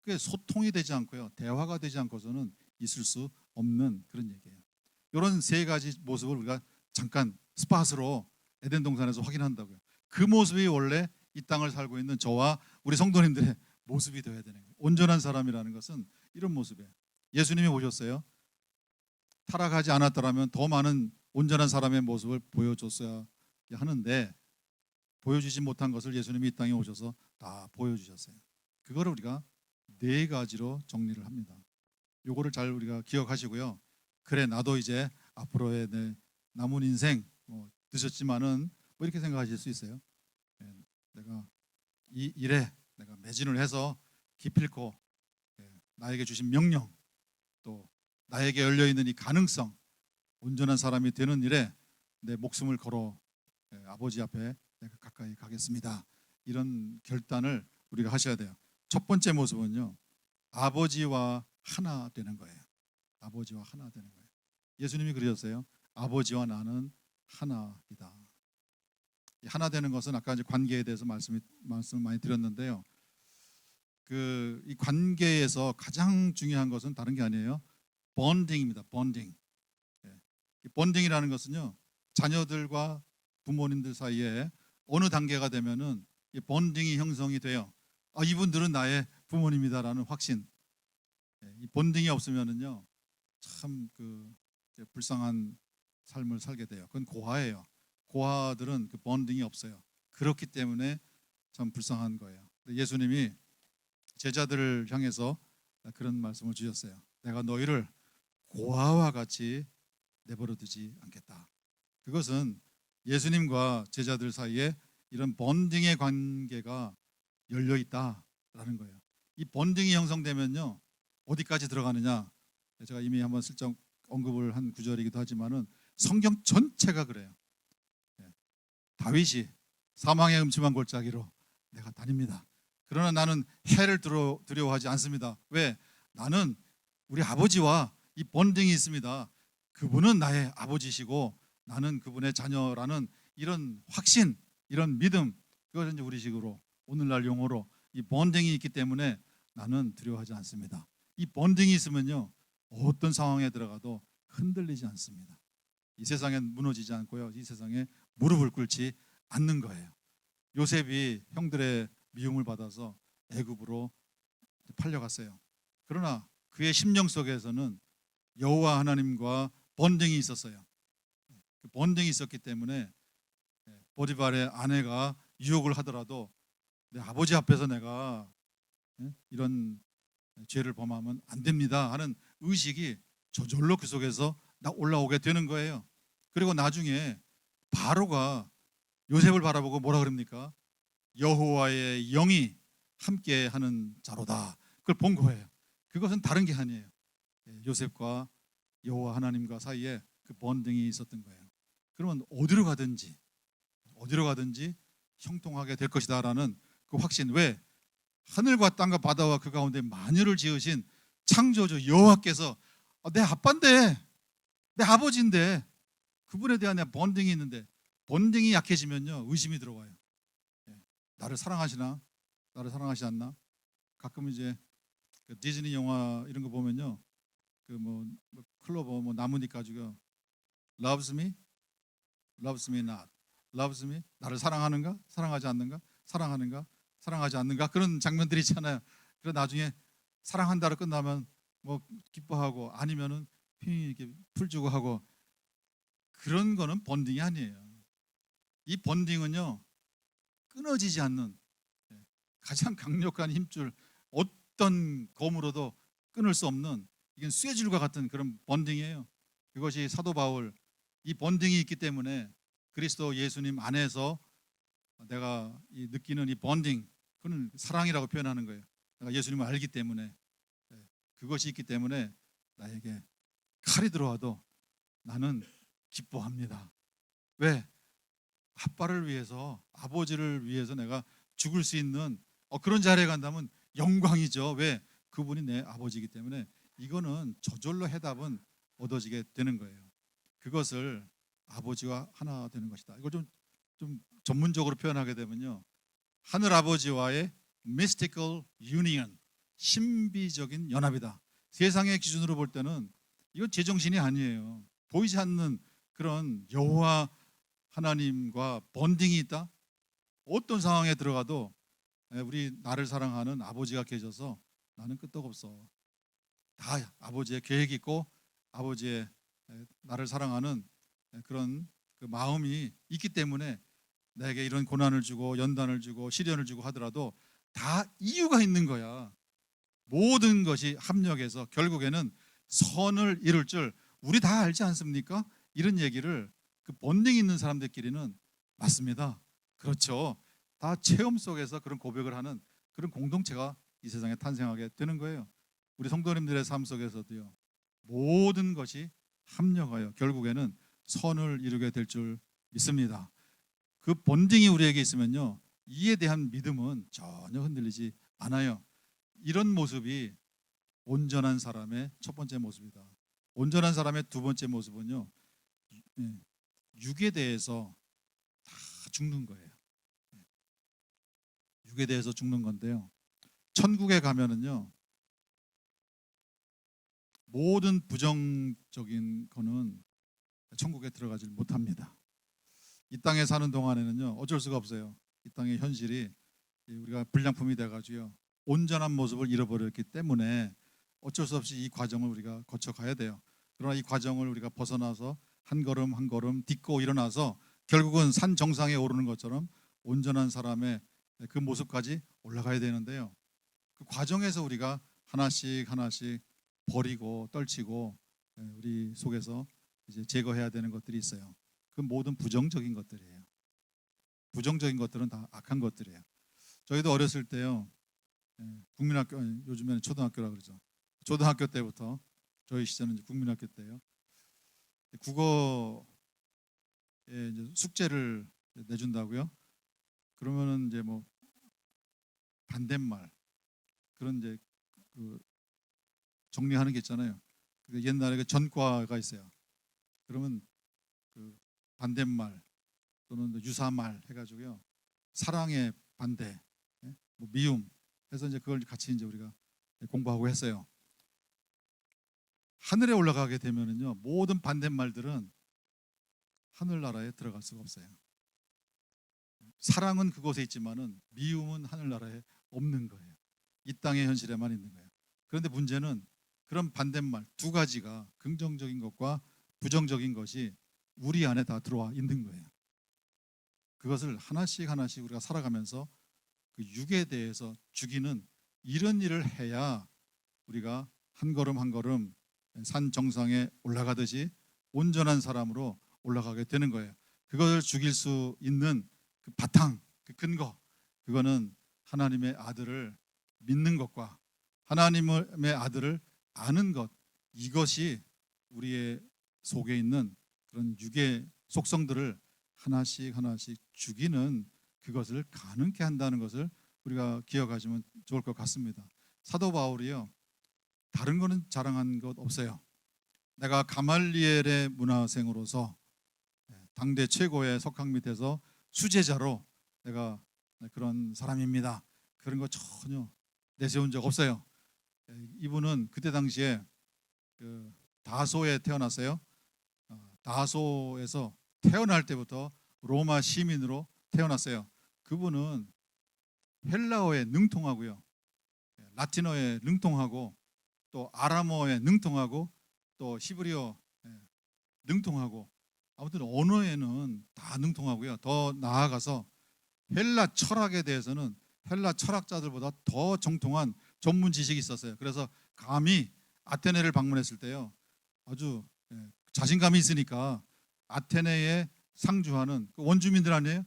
그게 소통이 되지 않고요, 대화가 되지 않고서는 있을 수 없는 그런 얘기예요. 이런 세 가지 모습을 우리가 잠깐 스팟으로 에덴 동산에서 확인한다고요. 그 모습이 원래 이 땅을 살고 있는 저와 우리 성도님들의 모습이 되어야 되는 거예요. 온전한 사람이라는 것은 이런 모습이에요. 예수님이 오셨어요. 타락하지 않았더라면 더 많은 온전한 사람의 모습을 보여줬어야 하는데 보여주지 못한 것을 예수님이 이 땅에 오셔서 다 보여주셨어요. 그거를 우리가 네 가지로 정리를 합니다. 요거를 잘 우리가 기억하시고요. 그래, 나도 이제 앞으로의 내 남은 인생 늦었지만은 뭐 이렇게 생각하실 수 있어요. 내가 이 일에 내가 매진을 해서 기필코 나에게 주신 명령, 또 나에게 열려 있는 이 가능성, 온전한 사람이 되는 일에 내 목숨을 걸어 아버지 앞에 내가 가까이 가겠습니다. 이런 결단을 우리가 하셔야 돼요. 첫 번째 모습은요, 아버지와 하나 되는 거예요. 아버지와 하나 되는 거예요. 예수님이 그러셨어요. 아버지와 나는 하나이다. 하나 되는 것은 아까 이제 관계에 대해서 말씀을 많이 드렸는데요. 이 관계에서 가장 중요한 것은 다른 게 아니에요. 본딩입니다. 본딩. 이 본딩이라는 것은요, 자녀들과 부모님들 사이에 어느 단계가 되면은 이 본딩이 형성이 돼요. 이분들은 나의 부모님이다라는 확신. 이 본딩이 없으면은요, 참 불쌍한 삶을 살게 돼요. 그건 고아예요. 고아들은 그 본딩이 없어요. 그렇기 때문에 참 불쌍한 거예요. 예수님이 제자들을 향해서 그런 말씀을 주셨어요. 내가 너희를 고아와 같이 내버려 두지 않겠다. 그것은 예수님과 제자들 사이에 이런 본딩의 관계가 열려 있다라는 거예요. 이 본딩이 형성되면요, 어디까지 들어가느냐? 제가 이미 한번 슬쩍 언급을 한 구절이기도 하지만은 성경 전체가 그래요. 다윗이 사망의 음침한 골짜기로 내가 다닙니다. 그러나 나는 해를 두려워하지 않습니다. 왜? 나는 우리 아버지와 이 본딩이 있습니다. 그분은 나의 아버지시고 나는 그분의 자녀라는 이런 확신, 이런 믿음, 그것은 이제 우리식으로 오늘날 용어로 이 본딩이 있기 때문에 나는 두려워하지 않습니다. 이 본딩이 있으면요, 어떤 상황에 들어가도 흔들리지 않습니다. 이 세상엔 무너지지 않고요, 이 세상에 무릎을 꿇지 않는 거예요. 요셉이 형들의 미움을 받아서 애굽으로 팔려갔어요. 그러나 그의 심령 속에서는 여호와 하나님과 본딩이 있었어요. 그 본딩이 있었기 때문에 보디발의 아내가 유혹을 하더라도 내 아버지 앞에서 내가 이런 죄를 범하면 안 됩니다 하는 의식이 저절로 그 속에서 올라오게 되는 거예요. 그리고 나중에 바로가 요셉을 바라보고 뭐라 그럽니까? 여호와의 영이 함께 하는 자로다. 그걸 본 거예요. 그것은 다른 게 아니에요. 요셉과 여호와 하나님과 사이에 그 본딩이 있었던 거예요. 그러면 어디로 가든지 형통하게 될 것이다라는 그 확신. 왜? 하늘과 땅과 바다와 그 가운데 만유를 지으신 창조주 여호와께서 내 아빠인데, 내 아버지인데, 그분에 대한 내 본딩이 있는데, 본딩이 약해지면요 의심이 들어와요. 나를 사랑하시나? 나를 사랑하지 않나? 가끔 이제 그 디즈니 영화 이런 거 보면요, 그 뭐 클로버 뭐 나뭇잎 가지고 loves me, loves me not, loves me, 나를 사랑하는가? 사랑하지 않는가? 사랑하는가? 사랑하지 않는가? 그런 장면들이 있잖아요. 그래 나중에 사랑한다로 끝나면 뭐 기뻐하고, 아니면은 이렇게 풀주고 하고, 그런 거는 본딩이 아니에요. 이 본딩은요 끊어지지 않는 가장 강력한 힘줄, 어떤 검으로도 끊을 수 없는, 이건 쇠줄과 같은 그런 본딩이에요. 그것이 사도 바울, 이 본딩이 있기 때문에 그리스도 예수님 안에서 내가 느끼는 이 본딩, 그건 사랑이라고 표현하는 거예요. 내가 예수님을 알기 때문에, 그것이 있기 때문에 나에게 칼이 들어와도 나는 기뻐합니다. 왜? 아빠를 위해서, 아버지를 위해서 내가 죽을 수 있는 그런 자리에 간다면 영광이죠. 왜? 그분이 내 아버지이기 때문에. 이거는 저절로 해답은 얻어지게 되는 거예요. 그것을 아버지와 하나 되는 것이다. 이걸 좀 전문적으로 표현하게 되면요, 하늘 아버지와의 mystical union, 신비적인 연합이다. 세상의 기준으로 볼 때는 이건 제정신이 아니에요. 보이지 않는 그런 여호와 하나님과 본딩이 있다. 어떤 상황에 들어가도 우리 나를 사랑하는 아버지가 계셔서 나는 끄떡없어. 다 아버지의 계획이 있고, 아버지의 나를 사랑하는 그런 그 마음이 있기 때문에 내게 이런 고난을 주고 연단을 주고 시련을 주고 하더라도 다 이유가 있는 거야. 모든 것이 합력해서 결국에는 선을 이룰 줄 우리 다 알지 않습니까? 이런 얘기를 그 본능 있는 사람들끼리는 맞습니다. 그렇죠. 다 체험 속에서 그런 고백을 하는 그런 공동체가 이 세상에 탄생하게 되는 거예요. 우리 성도님들의 삶 속에서도요, 모든 것이 합력하여 결국에는 선을 이루게 될 줄 믿습니다. 그 본딩이 우리에게 있으면요, 이에 대한 믿음은 전혀 흔들리지 않아요. 이런 모습이 온전한 사람의 첫 번째 모습이다. 온전한 사람의 두 번째 모습은요, 육에 대해서 다 죽는 거예요. 육에 대해서 죽는 건데요, 천국에 가면은요 모든 부정적인 거는 천국에 들어가질 못합니다. 이 땅에 사는 동안에는요 어쩔 수가 없어요. 이 땅의 현실이 우리가 불량품이 돼가지고요 온전한 모습을 잃어버렸기 때문에 어쩔 수 없이 이 과정을 우리가 거쳐가야 돼요. 그러나 이 과정을 우리가 벗어나서 한 걸음 한 걸음 딛고 일어나서 결국은 산 정상에 오르는 것처럼 온전한 사람의 그 모습까지 올라가야 되는데요, 그 과정에서 우리가 하나씩 하나씩 버리고 떨치고 우리 속에서 이제 제거해야 되는 것들이 있어요. 그 모든 부정적인 것들이에요. 부정적인 것들은 다 악한 것들이에요. 저희도 어렸을 때요, 국민학교, 요즘에는 초등학교라 그러죠. 초등학교 때부터, 저희 시절은 국민학교 때요, 국어에 이제 숙제를 내준다고요. 그러면은 이제 뭐 반대말, 그런 이제 그 정리하는 게 있잖아요. 그 옛날에 그 전과가 있어요. 그러면 그 반대말 또는 유사말 해가지고요. 사랑의 반대, 뭐 미움 해서 이제 그걸 같이 이제 우리가 공부하고 했어요. 하늘에 올라가게 되면은요, 모든 반대말들은 하늘나라에 들어갈 수가 없어요. 사랑은 그곳에 있지만은 미움은 하늘나라에 없는 거예요. 이 땅의 현실에만 있는 거예요. 그런데 문제는 그런 반대말 두 가지가 긍정적인 것과 부정적인 것이 우리 안에 다 들어와 있는 거예요. 그것을 하나씩 하나씩 우리가 살아가면서 그 육에 대해서 죽이는 이런 일을 해야 우리가 한 걸음 한 걸음 산 정상에 올라가듯이 온전한 사람으로 올라가게 되는 거예요. 그것을 죽일 수 있는 그 바탕, 그 근거, 그거는 하나님의 아들을 믿는 것과 하나님의 아들을 아는 것, 이것이 우리의 속에 있는 그런 육의 속성들을 하나씩 하나씩 죽이는 그것을 가능케 한다는 것을 우리가 기억하시면 좋을 것 같습니다. 사도 바울이요, 다른 거는 자랑한 것 없어요. 내가 가말리엘의 문화생으로서 당대 최고의 석학 밑에서 수제자로 내가 그런 사람입니다, 그런 거 전혀 내세운 적 없어요. 이분은 그때 당시에 그 다소에 태어났어요. 다소에서 태어날 때부터 로마 시민으로 태어났어요. 그분은 헬라어에 능통하고요, 라틴어에 능통하고, 또 아람어에 능통하고, 또 히브리어 능통하고, 아무튼 언어에는 다 능통하고요. 더 나아가서 헬라 철학에 대해서는 헬라 철학자들보다 더 정통한 전문 지식이 있었어요. 그래서 감히 아테네를 방문했을 때요, 아주 자신감이 있으니까 아테네에 상주하는 그 원주민들 아니에요?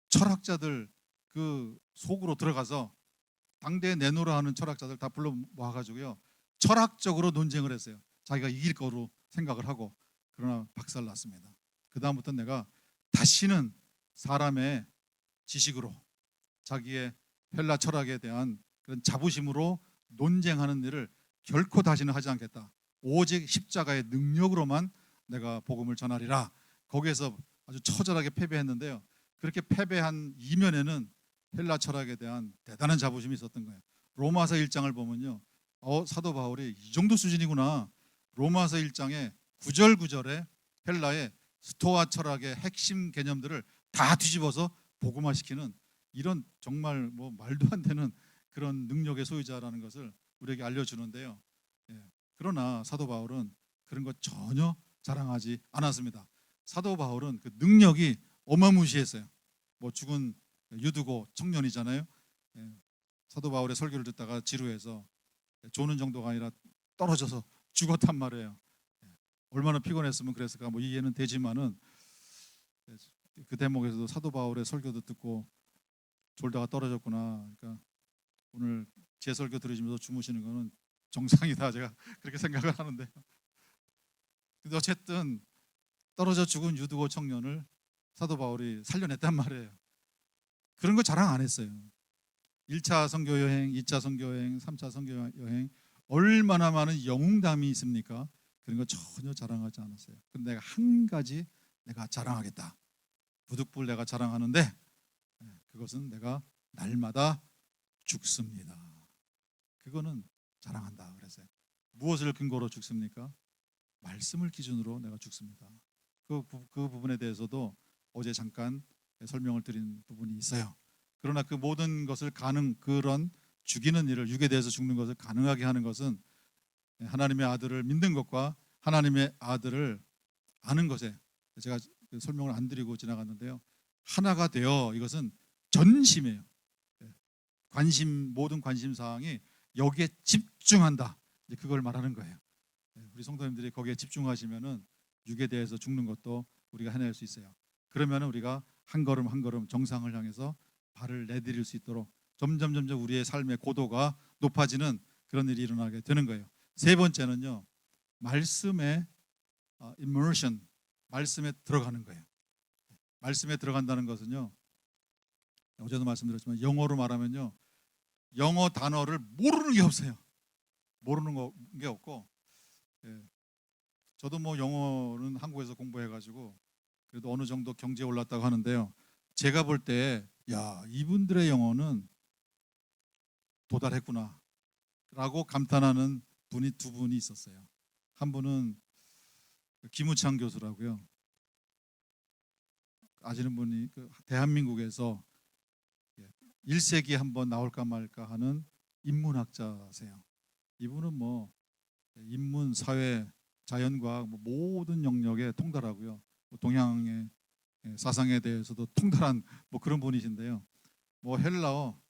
철학자들 그 속으로 들어가서 당대에 내노라 하는 철학자들 다 불러 모아가지고요, 철학적으로 논쟁을 했어요. 자기가 이길 거로 생각을 하고. 그러나 박살났습니다. 그 다음부터 내가 다시는 사람의 지식으로, 자기의 헬라 철학에 대한 그런 자부심으로 논쟁하는 일을 결코 다시는 하지 않겠다. 오직 십자가의 능력으로만 내가 복음을 전하리라. 거기에서 아주 처절하게 패배했는데요, 그렇게 패배한 이면에는 헬라 철학에 대한 대단한 자부심이 있었던 거예요. 로마서 1장을 보면요, 사도 바울이 이 정도 수준이구나. 로마서 1장에 구절구절에 헬라의 스토아 철학의 핵심 개념들을 다 뒤집어서 복음화시키는 이런 정말 뭐 말도 안 되는 그런 능력의 소유자라는 것을 우리에게 알려주는데요. 그러나 사도 바울은 그런 것 전혀 자랑하지 않았습니다. 사도 바울은 그 능력이 어마무시했어요. 뭐 죽은 유두고 청년이잖아요. 사도 바울의 설교를 듣다가 지루해서 조는 정도가 아니라 떨어져서 죽었단 말이에요. 얼마나 피곤했으면 그랬을까 뭐 이해는 되지만은, 그 대목에서도 사도 바울의 설교도 듣고 졸다가 떨어졌구나. 그러니까 오늘 제 설교 들으시면서 주무시는 거는 정상이다, 제가 그렇게 생각을 하는데요. 근데 어쨌든 떨어져 죽은 유두고 청년을 사도 바울이 살려냈단 말이에요. 그런 거 자랑 안 했어요. 1차 선교 여행, 2차 선교 여행, 3차 선교 여행, 얼마나 많은 영웅담이 있습니까? 그런 거 전혀 자랑하지 않았어요. 근데 내가 한 가지 내가 자랑하겠다. 부득불 내가 자랑하는데, 그것은 내가 날마다 죽습니다. 그거는 자랑한다 그랬어요. 무엇을 근거로 죽습니까? 말씀을 기준으로 내가 죽습니다. 그 부분에 대해서도 어제 잠깐 설명을 드린 부분이 있어요. 그러나 그 모든 것을 그런 죽이는 일을, 육에 대해서 죽는 것을 가능하게 하는 것은 하나님의 아들을 믿는 것과 하나님의 아들을 아는 것에, 제가 설명을 안 드리고 지나갔는데요, 하나가 되어, 이것은 전심이에요. 모든 관심 사항이 여기에 집중한다, 그걸 말하는 거예요. 우리 성도님들이 거기에 집중하시면은 육에 대해서 죽는 것도 우리가 해낼 수 있어요. 그러면 우리가 한 걸음 한 걸음 정상을 향해서 발을 내디딜 수 있도록 점점 우리의 삶의 고도가 높아지는 그런 일이 일어나게 되는 거예요. 세 번째는요, 말씀의 immersion, 말씀에 들어가는 거예요. 말씀에 들어간다는 것은요, 어제도 말씀드렸지만 영어로 말하면요, 영어 단어를 모르는 게 없어요. 모르는 게 없고, 저도 뭐 영어는 한국에서 공부해가지고 그래도 어느 정도 경제에 올랐다고 하는데요. 제가 볼 때 야, 이분들의 영어는 도달했구나 라고 감탄하는 분이 두 분이 있었어요. 한 분은 김우창 교수라고요. 아시는 분이 대한민국에서 1세기에 한번 나올까 말까 하는 인문학자세요. 이분은 뭐 인문, 사회, 자연과학 모든 영역에 통달하고요. 동양의 사상에 대해서도 통달한 그런 분이신데요. 헬라어,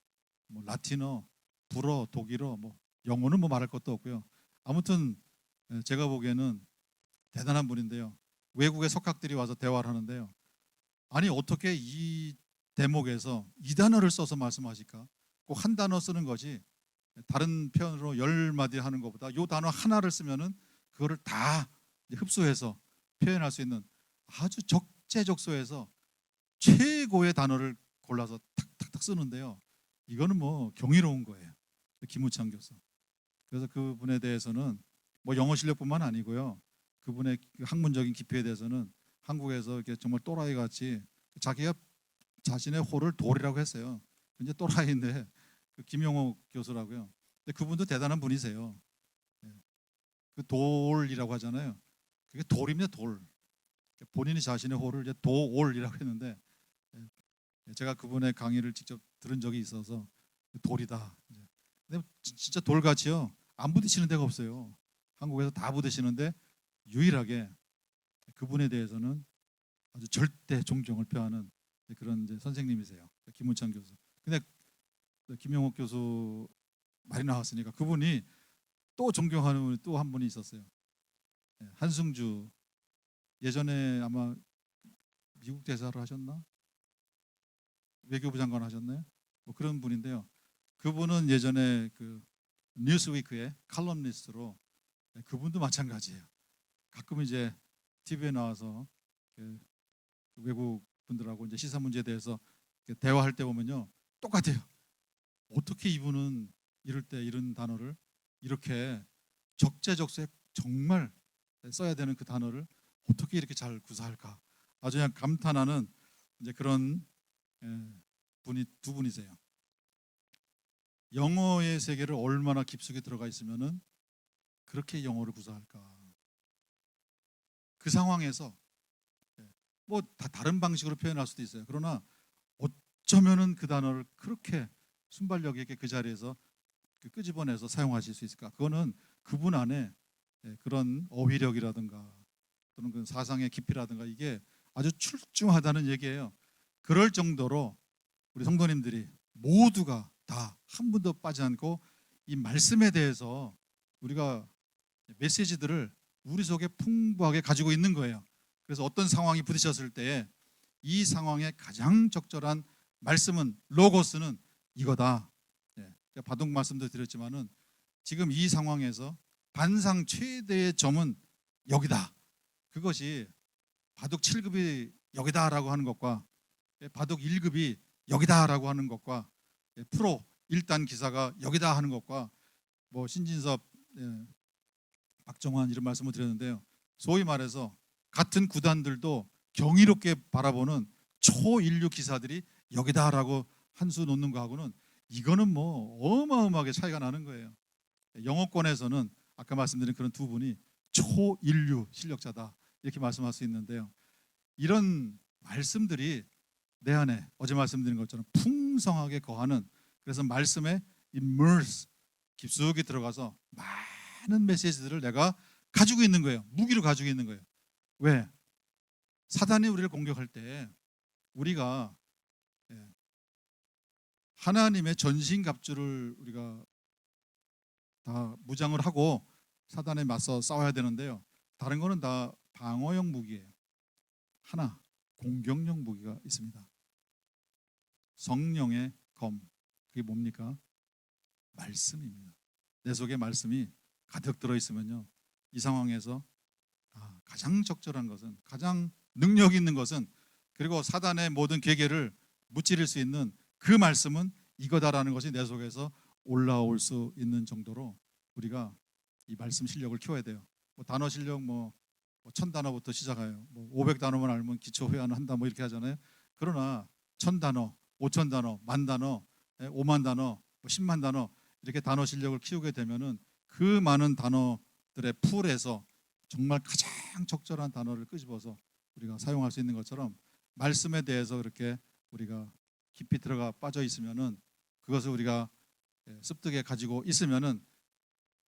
라틴어, 불어, 독일어, 영어는 말할 것도 없고요. 아무튼 제가 보기에는 대단한 분인데요. 외국의 석학들이 와서 대화를 하는데요. 아니 어떻게 이 대목에서 이 단어를 써서 말씀하실까? 꼭 한 단어 쓰는 것이 다른 표현으로 10마디 하는 것보다 이 단어 하나를 쓰면은 그거를 다 흡수해서 표현할 수 있는 아주 적재적소에서 최고의 단어를 골라서 탁탁탁 쓰는데요. 이거는 경이로운 거예요. 김우창 교수. 그래서 그분에 대해서는 영어 실력뿐만 아니고요. 그분의 학문적인 깊이에 대해서는 한국에서 이렇게 정말 또라이 같이 자기가 자신의 호를 돌이라고 했어요. 이제 또라이인데 김용옥 교수라고요. 근데 그분도 대단한 분이세요. 그 돌이라고 하잖아요. 그게 돌입니다, 돌. 본인이 자신의 호를 이제 도올이라고 했는데 제가 그분의 강의를 직접 들은 적이 있어서 돌이다. 근데 진짜 돌같이요. 안 부딪히는 데가 없어요. 한국에서 다 부딪히는데 유일하게 그분에 대해서는 아주 절대 존경을 표하는 그런 이제 선생님이세요. 김문창 교수. 근데 김용옥 교수 말이 나왔으니까 그분이 또 존경하는 분이 또 한 분이 있었어요. 한승주. 예전에 아마 미국 대사를 하셨나? 외교부 장관 하셨나요? 그런 분인데요. 그분은 예전에 그 뉴스위크의 칼럼니스트로 그분도 마찬가지예요. 가끔 이제 TV에 나와서 외국 분들하고 이제 시사 문제에 대해서 대화할 때 보면요 똑같아요. 어떻게 이분은 이럴 때 이런 단어를 이렇게 적재적소에 정말 써야 되는 그 단어를 어떻게 이렇게 잘 구사할까? 아주 그냥 감탄하는 이제 그런 분이 두 분이세요. 영어의 세계를 얼마나 깊숙이 들어가 있으면은 그렇게 영어를 구사할까? 그 상황에서 다 다른 방식으로 표현할 수도 있어요. 그러나 어쩌면은 그 단어를 그렇게 순발력 있게 그 자리에서 끄집어내서 사용하실 수 있을까? 그거는 그분 안에 그런 어휘력이라든가 또는 그 사상의 깊이라든가 이게 아주 출중하다는 얘기예요. 그럴 정도로 우리 성도님들이 모두가 다 한 분도 빠지지 않고 이 말씀에 대해서 우리가 메시지들을 우리 속에 풍부하게 가지고 있는 거예요. 그래서 어떤 상황이 부딪혔을 때에 이 상황에 가장 적절한 말씀은 로고스는 이거다. 바둑 말씀도 드렸지만은 지금 이 상황에서 반상 최대의 점은 여기다. 그것이 바둑 7급이 여기다라고 하는 것과 바둑 1급이 여기다라고 하는 것과 프로 1단 기사가 여기다 하는 것과 신진섭, 박정환 이런 말씀을 드렸는데요. 소위 말해서 같은 구단들도 경이롭게 바라보는 초인류 기사들이 여기다라고 한 수 놓는 거하고는 이거는 어마어마하게 차이가 나는 거예요. 영어권에서는 아까 말씀드린 그런 두 분이 초인류 실력자다 이렇게 말씀할 수 있는데요. 이런 말씀들이 내 안에 어제 말씀드린 것처럼 풍성하게 거하는, 그래서 말씀에 immerse 깊숙이 들어가서 많은 메시지들을 내가 가지고 있는 거예요. 무기로 가지고 있는 거예요. 왜? 사단이 우리를 공격할 때 우리가 하나님의 전신갑주를 우리가 다 무장을 하고 사단에 맞서 싸워야 되는데요. 다른 거는 다 방어용 무기예요. 하나, 공격용 무기가 있습니다. 성령의 검. 그게 뭡니까? 말씀입니다. 내 속에 말씀이 가득 들어있으면요, 이 상황에서 가장 적절한 것은, 가장 능력 있는 것은, 그리고 사단의 모든 계계를 무찌를 수 있는 그 말씀은 이거다라는 것이 내 속에서 올라올 수 있는 정도로 우리가 이 말씀 실력을 키워야 돼요. 단어 실력 뭐 1000단어부터 시작해요. 뭐 500단어만 알면 기초 회화는 한다 뭐 이렇게 하잖아요. 그러나 1000단어, 5000단어, 10,000단어, 50,000단어, 100,000단어 이렇게 단어 실력을 키우게 되면은 그 많은 단어들의 풀에서 정말 가장 적절한 단어를 끄집어서 우리가 사용할 수 있는 것처럼 말씀에 대해서 그렇게 우리가 깊이 들어가 빠져 있으면은 그것을 우리가 습득해 가지고 있으면은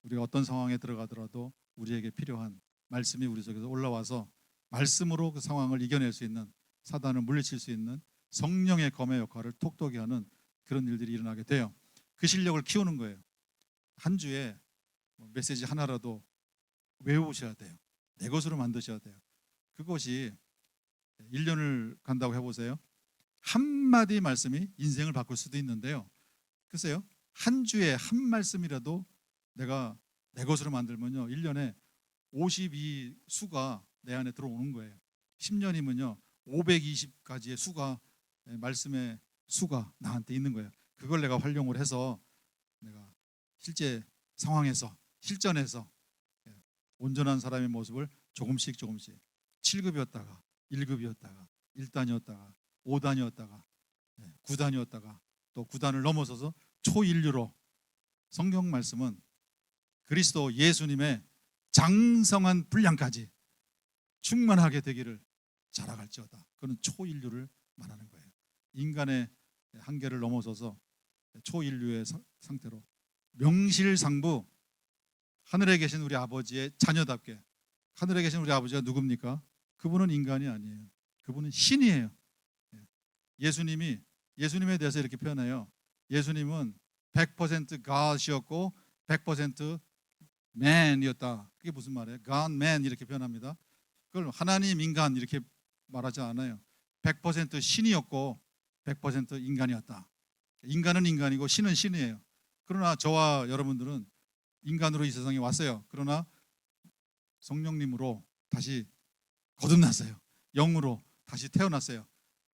우리가 어떤 상황에 들어가더라도 우리에게 필요한 말씀이 우리 속에서 올라와서 말씀으로 그 상황을 이겨낼 수 있는, 사단을 물리칠 수 있는 성령의 검의 역할을 톡톡히 하는 그런 일들이 일어나게 돼요. 그 실력을 키우는 거예요. 한 주에 메시지 하나라도 외우셔야 돼요. 내 것으로 만드셔야 돼요. 그것이 1년을 간다고 해보세요. 한마디 말씀이 인생을 바꿀 수도 있는데요. 글쎄요, 한 주에 한 말씀이라도 내가 내 것으로 만들면요 1년에 52수가 내 안에 들어오는 거예요. 10년이면요 520가지의 수가, 말씀의 수가 나한테 있는 거예요. 그걸 내가 활용을 해서 내가 실제 상황에서, 실전에서 온전한 사람의 모습을 조금씩 7급이었다가 1급이었다가 1단이었다가 5단이었다가 9단이었다가 또 9단을 넘어서서 초인류로, 성경 말씀은 그리스도 예수님의 장성한 분량까지 충만하게 되기를 자라갈지어다. 그는 초인류를 말하는 거예요. 인간의 한계를 넘어서서 초인류의 상태로 명실상부 하늘에 계신 우리 아버지의 자녀답게. 하늘에 계신 우리 아버지가 누굽니까? 그분은 인간이 아니에요. 그분은 신이에요. 예수님에 대해서 이렇게 표현해요. 예수님은 100% God이었고 100% man이었다. 그게 무슨 말이에요? God, man 이렇게 표현합니다. 그걸 하나님, 인간 이렇게 말하지 않아요. 100% 신이었고 100% 인간이었다. 인간은 인간이고 신은 신이에요. 그러나 저와 여러분들은 인간으로 이 세상에 왔어요. 그러나 성령님으로 다시 거듭났어요. 영으로 다시 태어났어요.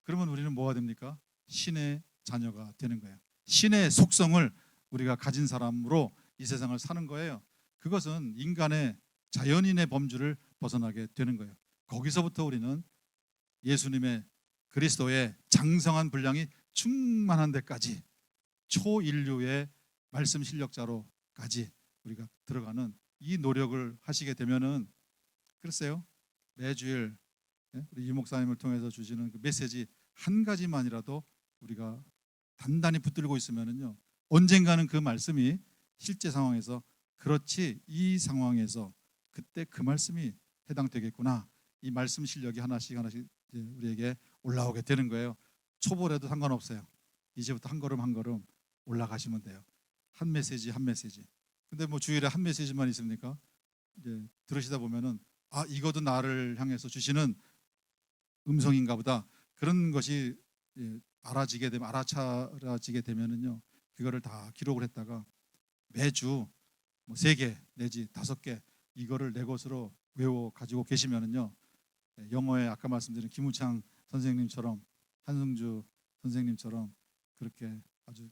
그러면 우리는 뭐가 됩니까? 신의 자녀가 되는 거예요. 신의 속성을 우리가 가진 사람으로 이 세상을 사는 거예요. 그것은 인간의 자연인의 범주를 벗어나게 되는 거예요. 거기서부터 우리는 예수님의, 그리스도의 장성한 분량이 충만한 데까지 초인류의 말씀 실력자로까지 우리가 들어가는 이 노력을 하시게 되면은, 글쎄요, 매주일 우리 유 목사님을 통해서 주시는 그 메시지 한 가지만이라도 우리가 단단히 붙들고 있으면은요, 언젠가는 그 말씀이 실제 상황에서, 그렇지, 이 상황에서 그때 그 말씀이 해당되겠구나, 이 말씀 실력이 하나씩 우리에게 올라오게 되는 거예요. 초보라도 상관없어요. 이제부터 한 걸음 한 걸음 올라가시면 돼요. 한 메시지 한 메시지. 근데 뭐 주일에 한 메시지만 있습니까? 이제 들으시다 보면은 이것도 나를 향해서 주시는 음성인가 보다, 그런 것이 알아차려지게 되면은요, 그거를 다 기록을 했다가 매주 뭐 3개 내지 5개 이거를 내 것으로 외워 가지고 계시면은요, 영어에 아까 말씀드린 김우창 선생님처럼, 한승주 선생님처럼 그렇게 아주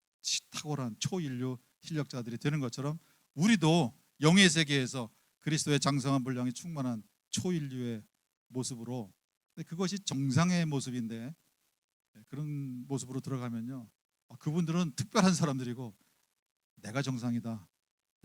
탁월한 초인류 실력자들이 되는 것처럼 우리도 영의 세계에서 그리스도의 장성한 분량이 충만한 초인류의 모습으로, 그것이 정상의 모습인데 그런 모습으로 들어가면요, 그분들은 특별한 사람들이고 내가 정상이다,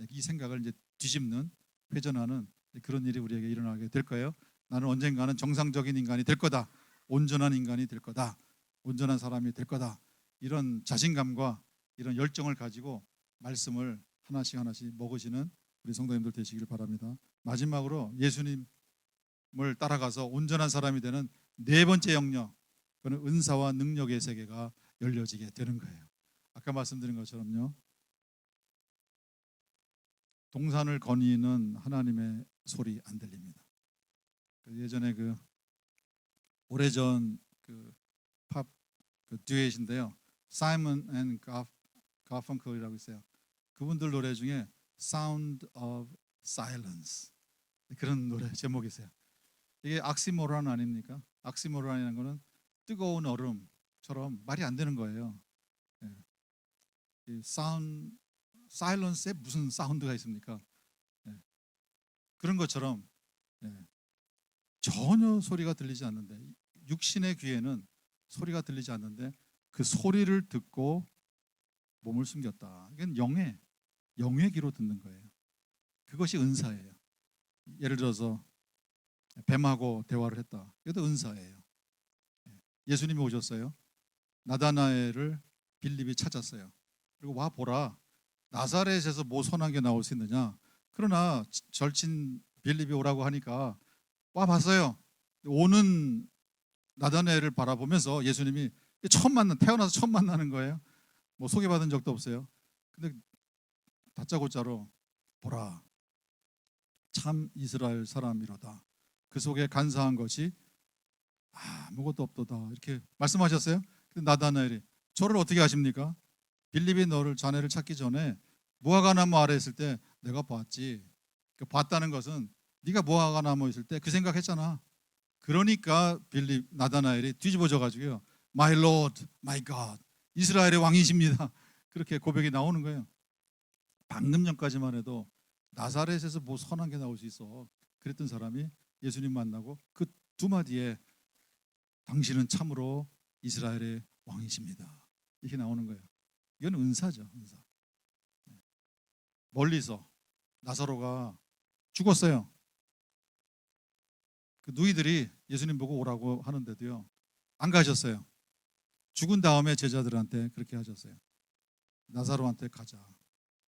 이 생각을 이제 뒤집는, 회전하는 그런 일이 우리에게 일어나게 될 거예요. 나는 언젠가는 정상적인 인간이 될 거다, 온전한 인간이 될 거다, 온전한 사람이 될 거다, 이런 자신감과 이런 열정을 가지고 말씀을 하나씩 먹으시는 우리 성도님들 되시기를 바랍니다. 마지막으로 예수님을 따라가서 온전한 사람이 되는 4번째 영역, 그는 은사와 능력의 세계가 열려지게 되는 거예요. 아까 말씀드린 것처럼요, 동산을 거니는 하나님의 소리 안 들립니다. 예전에 오래전 팝 듀엣인데요, 사이먼 앤 가펑클이라고 있어요. 그분들 노래 중에 Sound of Silence, 그런 노래 제목이 있어요. 이게 악시모란 아닙니까? 악시모란이라는 거는 뜨거운 얼음처럼 말이 안 되는 거예요. 이 사일런스에 무슨 사운드가 있습니까? 그런 것처럼 전혀 소리가 들리지 않는데, 육신의 귀에는 소리가 들리지 않는데 그 소리를 듣고 몸을 숨겼다. 이건 영의 귀로 듣는 거예요. 그것이 은사예요. 예를 들어서 뱀하고 대화를 했다. 이것도 은사예요. 예수님이 오셨어요. 나다나엘을 빌립이 찾았어요. 그리고 와 보라, 나사렛에서 뭐 선한 게 나올 수 있느냐. 그러나 절친 빌립이 오라고 하니까 와 봤어요. 오는 나다나엘을 바라보면서 예수님이 태어나서 처음 만나는 거예요. 뭐 소개받은 적도 없어요. 근데 다짜고짜로 보라, 참 이스라엘 사람이로다. 그 속에 간사한 것이 아무것도 없도다. 이렇게 말씀하셨어요. 근데 나다나엘이 저를 어떻게 아십니까? 빌립이 자네를 찾기 전에 무화과나무 아래 있을 때 내가 봤지. 봤다는 것은 네가 무화과나무 있을 때 그 생각했잖아. 그러니까 나다나엘이 뒤집어져 가지고요. My Lord, my God, 이스라엘의 왕이십니다. 그렇게 고백이 나오는 거예요. 방금 전까지만 해도 나사렛에서 뭐 선한 게 나올 수 있어. 그랬던 사람이 예수님 만나고 그 두 마디에 당신은 참으로 이스라엘의 왕이십니다. 이렇게 나오는 거예요. 이건 은사죠, 은사. 멀리서 나사로가 죽었어요. 그 누이들이 예수님 보고 오라고 하는데도요, 안 가셨어요. 죽은 다음에 제자들한테 그렇게 하셨어요. 나사로한테 가자.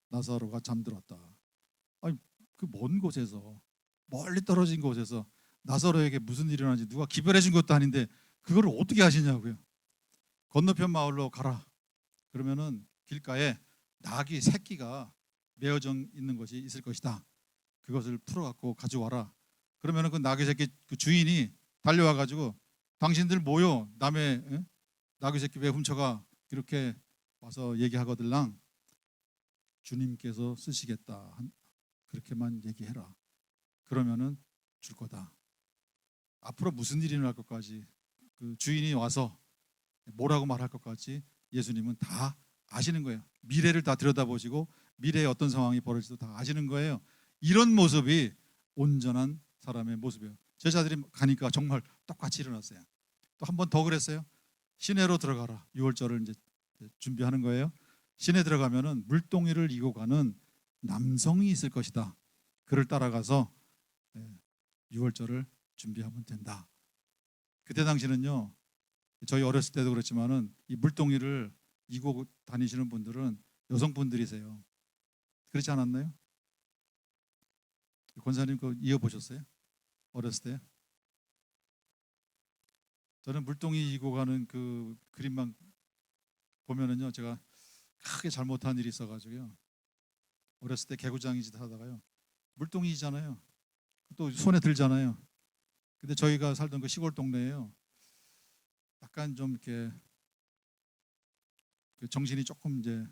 나사로가 잠들었다. 아니, 그 먼 곳에서, 멀리 떨어진 곳에서 나사로에게 무슨 일이 일어나는지 누가 기별해 준 것도 아닌데 그걸 어떻게 하시냐고요. 건너편 마을로 가라. 그러면은 길가에 낙이 새끼가 메어져 있는 것이 있을 것이다. 그것을 풀어갖고 가져와라. 그러면은 그 낙의 새끼 그 주인이 달려와 가지고 당신들 모여 남의 낙의 새끼 왜 훔쳐가, 이렇게 와서 얘기하거들랑 주님께서 쓰시겠다. 그렇게만 얘기해라. 그러면은 줄 거다. 앞으로 무슨 일이 일어날 것까지, 그 주인이 와서 뭐라고 말할 것까지 예수님은 다 아시는 거예요. 미래를 다 들여다보시고 미래에 어떤 상황이 벌어질지도 다 아시는 거예요. 이런 모습이 온전한 사람의 모습이에요. 제자들이 가니까 정말 똑같이 일어났어요. 또 한 번 더 그랬어요. 시내로 들어가라. 6월절을 이제 준비하는 거예요. 시내 들어가면은 물동이를 이고 가는 남성이 있을 것이다. 그를 따라가서 6월절을 준비하면 된다. 그때 당시는요, 저희 어렸을 때도 그렇지만은 이 물동이를 이고 다니시는 분들은 여성분들이세요. 그렇지 않았나요? 권사님 그거 이어보셨어요? 어렸을 때? 저는 물동이 이고 가는 그 그림만 보면은요, 제가 크게 잘못한 일이 있어가지고요, 어렸을 때 개구장이 짓 하다가요, 물동이잖아요. 또 손에 들잖아요. 근데 저희가 살던 그 시골 동네에요, 약간 좀 이렇게 그 정신이 조금 이제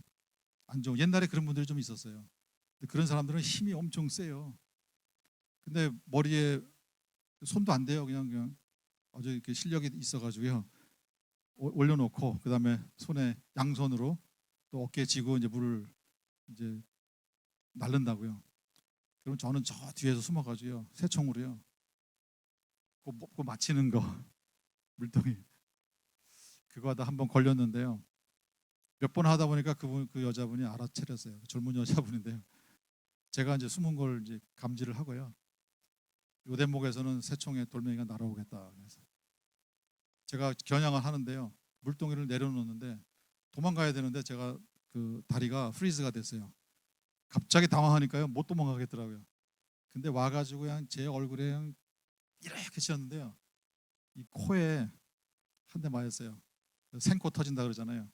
안 좋은, 옛날에 그런 분들이 좀 있었어요. 근데 그런 사람들은 힘이 엄청 세요. 근데 머리에 손도 안 대요. 그냥 아주 이렇게 실력이 있어가지고요, 올려놓고 그 다음에 손에 양손으로 또 어깨에 쥐고 이제 물을 이제 날른다고요. 그럼 저는 저 뒤에서 숨어가지고요, 새총으로요, 그 맞히는 거 물동이, 그거 하다 한번 걸렸는데요. 몇 번 하다 보니까 그 여자분이 알아차렸어요. 젊은 여자분인데요. 제가 이제 숨은 걸 이제 감지를 하고요. 요 대목에서는 새총에 돌멩이가 날아오겠다. 그래서 제가 겨냥을 하는데요, 물동이를 내려놓는데 도망가야 되는데 제가 그 다리가 프리즈가 됐어요. 갑자기 당황하니까요, 못 도망가겠더라고요. 근데 와가지고 그냥 제 얼굴에 그냥 이렇게 치었는데요, 이 코에 한 대 맞았어요. 생코 터진다 그러잖아요.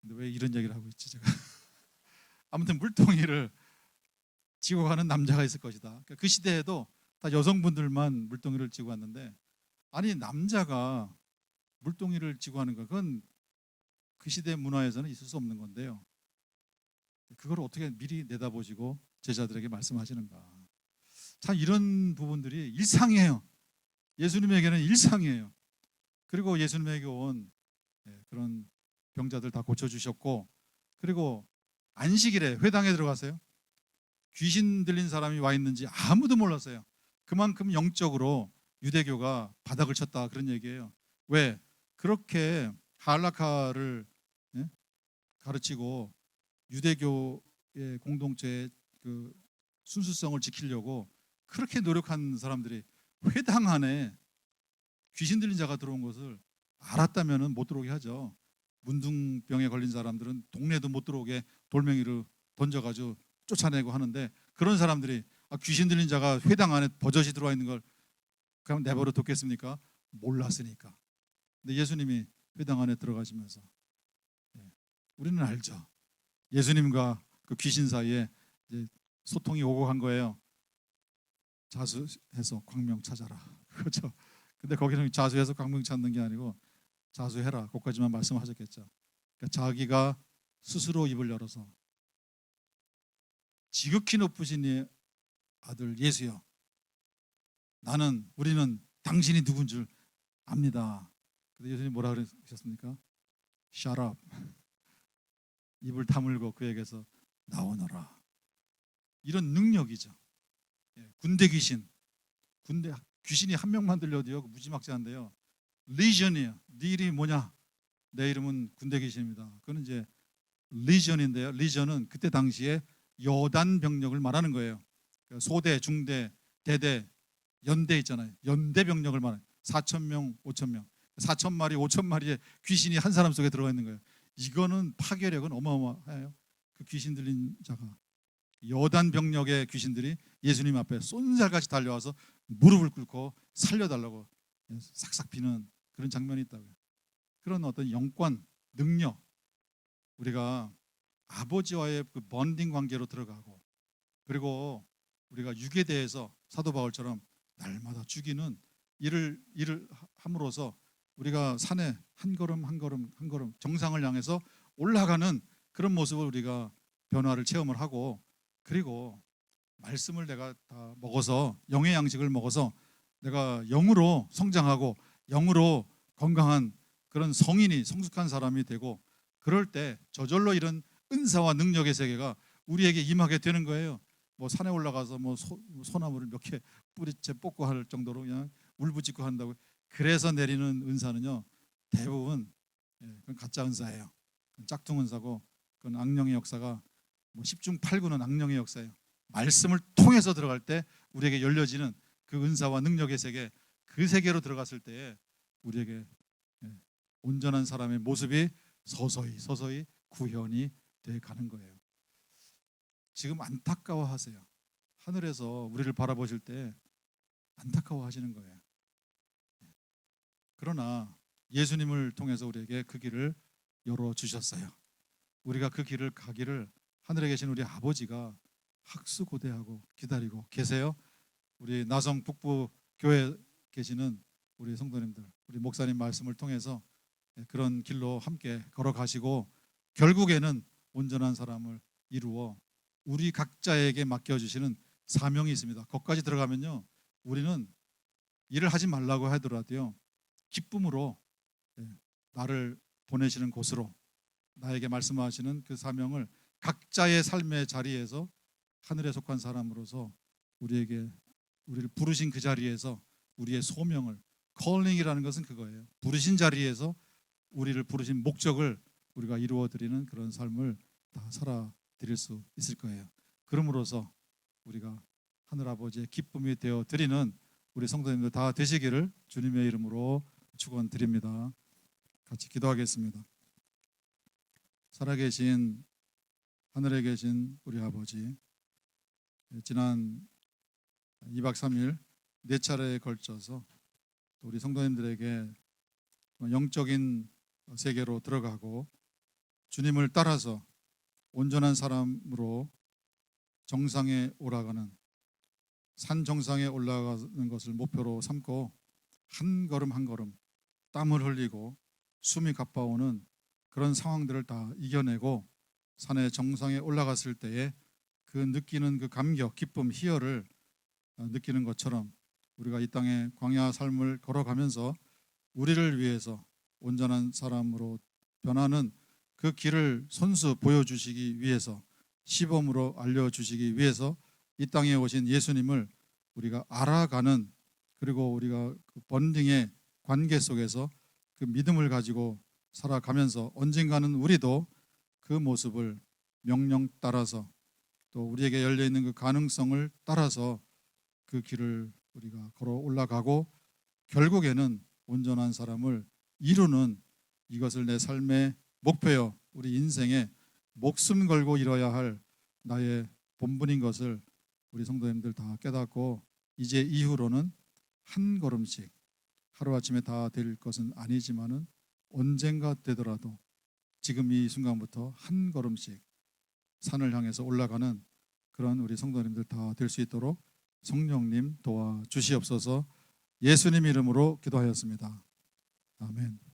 근데 왜 이런 얘기를 하고 있지 제가? 아무튼 물동이를 지고 가는 남자가 있을 것이다. 그러니까 그 시대에도 다 여성분들만 물동이를 지고 왔는데, 아니 남자가 물동이를 지고 하는 거, 그건 그 시대 문화에서는 있을 수 없는 건데요. 그걸 어떻게 미리 내다보시고 제자들에게 말씀하시는가? 참 이런 부분들이 일상이에요. 예수님에게는 일상이에요. 그리고 예수님에게 온 그런 병자들 다 고쳐주셨고, 그리고 안식일에 회당에 들어가세요. 귀신 들린 사람이 와 있는지 아무도 몰랐어요. 그만큼 영적으로 유대교가 바닥을 쳤다 그런 얘기예요. 왜? 그렇게 할라카를 예? 가르치고 유대교의 공동체의 그 순수성을 지키려고 그렇게 노력한 사람들이 회당 안에 귀신 들린 자가 들어온 것을 알았다면 못 들어오게 하죠. 문둥병에 걸린 사람들은 동네도 못 들어오게 돌멩이를 던져가지고 쫓아내고 하는데, 그런 사람들이 귀신 들린 자가 회당 안에 버젓이 들어와 있는 걸 그냥 내버려 뒀겠습니까? 몰랐으니까. 근데 예수님이 회당 안에 들어가시면서 우리는 알죠. 예수님과 그 귀신 사이에 이제 소통이 오고 간 거예요. 자수해서 광명 찾아라. 그렇죠. 근데 거기는 자수해서 광명 찾는 게 아니고 자수해라. 거기까지만 말씀하셨겠죠. 그러니까 자기가 스스로 입을 열어서 지극히 높으신 이 아들 예수여, 우리는 당신이 누군 줄 압니다. 근데 예수님 뭐라 그러셨습니까? Shut up. 입을 다물고 그에게서 나오너라. 이런 능력이죠. 군대 귀신이 한 명만 들려도요 무지막지한데요. 리전이에요. 네 이름이 뭐냐? 내 이름은 군대 귀신입니다. 그건 이제 리전인데요. 리전은 그때 당시에 여단 병력을 말하는 거예요. 소대, 중대, 대대, 연대 있잖아요. 연대 병력을 말해요. 4,000명, 5,000명, 4,000마리, 5,000마리의 귀신이 한 사람 속에 들어가 있는 거예요. 이거는 파괴력은 어마어마해요. 그 귀신 들린 자가, 여단 병력의 귀신들이 예수님 앞에 쏜살같이 달려와서 무릎을 꿇고 살려달라고 싹싹 비는 그런 장면이 있다고요. 그런 어떤 영권, 능력, 우리가 아버지와의 그 번딩 관계로 들어가고, 그리고 우리가 육에 대해서 사도 바울처럼 날마다 죽이는 일을 함으로써 우리가 산에 한 걸음 한 걸음 한 걸음 정상을 향해서 올라가는 그런 모습을 우리가 변화를 체험을 하고, 그리고 말씀을 내가 다 먹어서, 영의 양식을 먹어서 내가 영으로 성장하고 영으로 건강한 그런 성인이, 성숙한 사람이 되고, 그럴 때 저절로 이런 은사와 능력의 세계가 우리에게 임하게 되는 거예요. 뭐 산에 올라가서 뭐 소나무를 몇 개 뿌리채 뽑고 할 정도로 그냥 울부짖고 한다고. 그래서 내리는 은사는요 대부분 그건 가짜 은사예요. 그건 짝퉁 은사고, 그건 악령의 역사가 뭐 10중 8구는 악령의 역사예요. 말씀을 통해서 들어갈 때 우리에게 열려지는 그 은사와 능력의 세계, 그 세계로 들어갔을 때에 우리에게 온전한 사람의 모습이 서서히 구현이 돼 가는 거예요. 지금 안타까워하세요. 하늘에서 우리를 바라보실 때 안타까워하시는 거예요. 그러나 예수님을 통해서 우리에게 그 길을 열어주셨어요. 우리가 그 길을 가기를 하늘에 계신 우리 아버지가 학수고대하고 기다리고 계세요. 우리 나성 북부 교회 계시는 우리 성도님들, 우리 목사님 말씀을 통해서 그런 길로 함께 걸어가시고, 결국에는 온전한 사람을 이루어 우리 각자에게 맡겨주시는 사명이 있습니다. 거기까지 들어가면요 우리는 일을 하지 말라고 하더라도요 기쁨으로 나를 보내시는 곳으로, 나에게 말씀하시는 그 사명을 각자의 삶의 자리에서 하늘에 속한 사람으로서 우리를 부르신 그 자리에서 우리의 소명을, 컬링이라는 것은 그거예요. 부르신 자리에서 우리를 부르신 목적을 우리가 이루어드리는 그런 삶을 다 살아드릴 수 있을 거예요. 그러므로서 우리가 하늘아버지의 기쁨이 되어드리는 우리 성도님들 다 되시기를 주님의 이름으로 축원드립니다. 같이 기도하겠습니다. 살아계신 하늘에 계신 우리 아버지, 지난 2박 3일 4차례에 걸쳐서 우리 성도님들에게 영적인 세계로 들어가고 주님을 따라서 온전한 사람으로 정상에 올라가는, 산 정상에 올라가는 것을 목표로 삼고 한 걸음 한 걸음 땀을 흘리고 숨이 가빠오는 그런 상황들을 다 이겨내고 산의 정상에 올라갔을 때에 그 느끼는 그 감격, 기쁨, 희열을 느끼는 것처럼 우리가 이 땅의 광야 삶을 걸어가면서 우리를 위해서 온전한 사람으로 변하는 그 길을 손수 보여주시기 위해서, 시범으로 알려주시기 위해서 이 땅에 오신 예수님을 우리가 알아가는, 그리고 우리가 그 번딩의 관계 속에서 그 믿음을 가지고 살아가면서 언젠가는 우리도 그 모습을 명령 따라서, 또 우리에게 열려 있는 그 가능성을 따라서 그 길을 우리가 걸어 올라가고 결국에는 온전한 사람을 이루는, 이것을 내 삶의 목표요, 우리 인생에 목숨 걸고 이뤄야 할 나의 본분인 것을 우리 성도님들 다 깨닫고, 이제 이후로는 한 걸음씩, 하루아침에 다 될 것은 아니지만은 언젠가 되더라도 지금 이 순간부터 한 걸음씩 산을 향해서 올라가는 그런 우리 성도님들 다 될 수 있도록 성령님 도와주시옵소서. 예수님 이름으로 기도하였습니다. 아멘.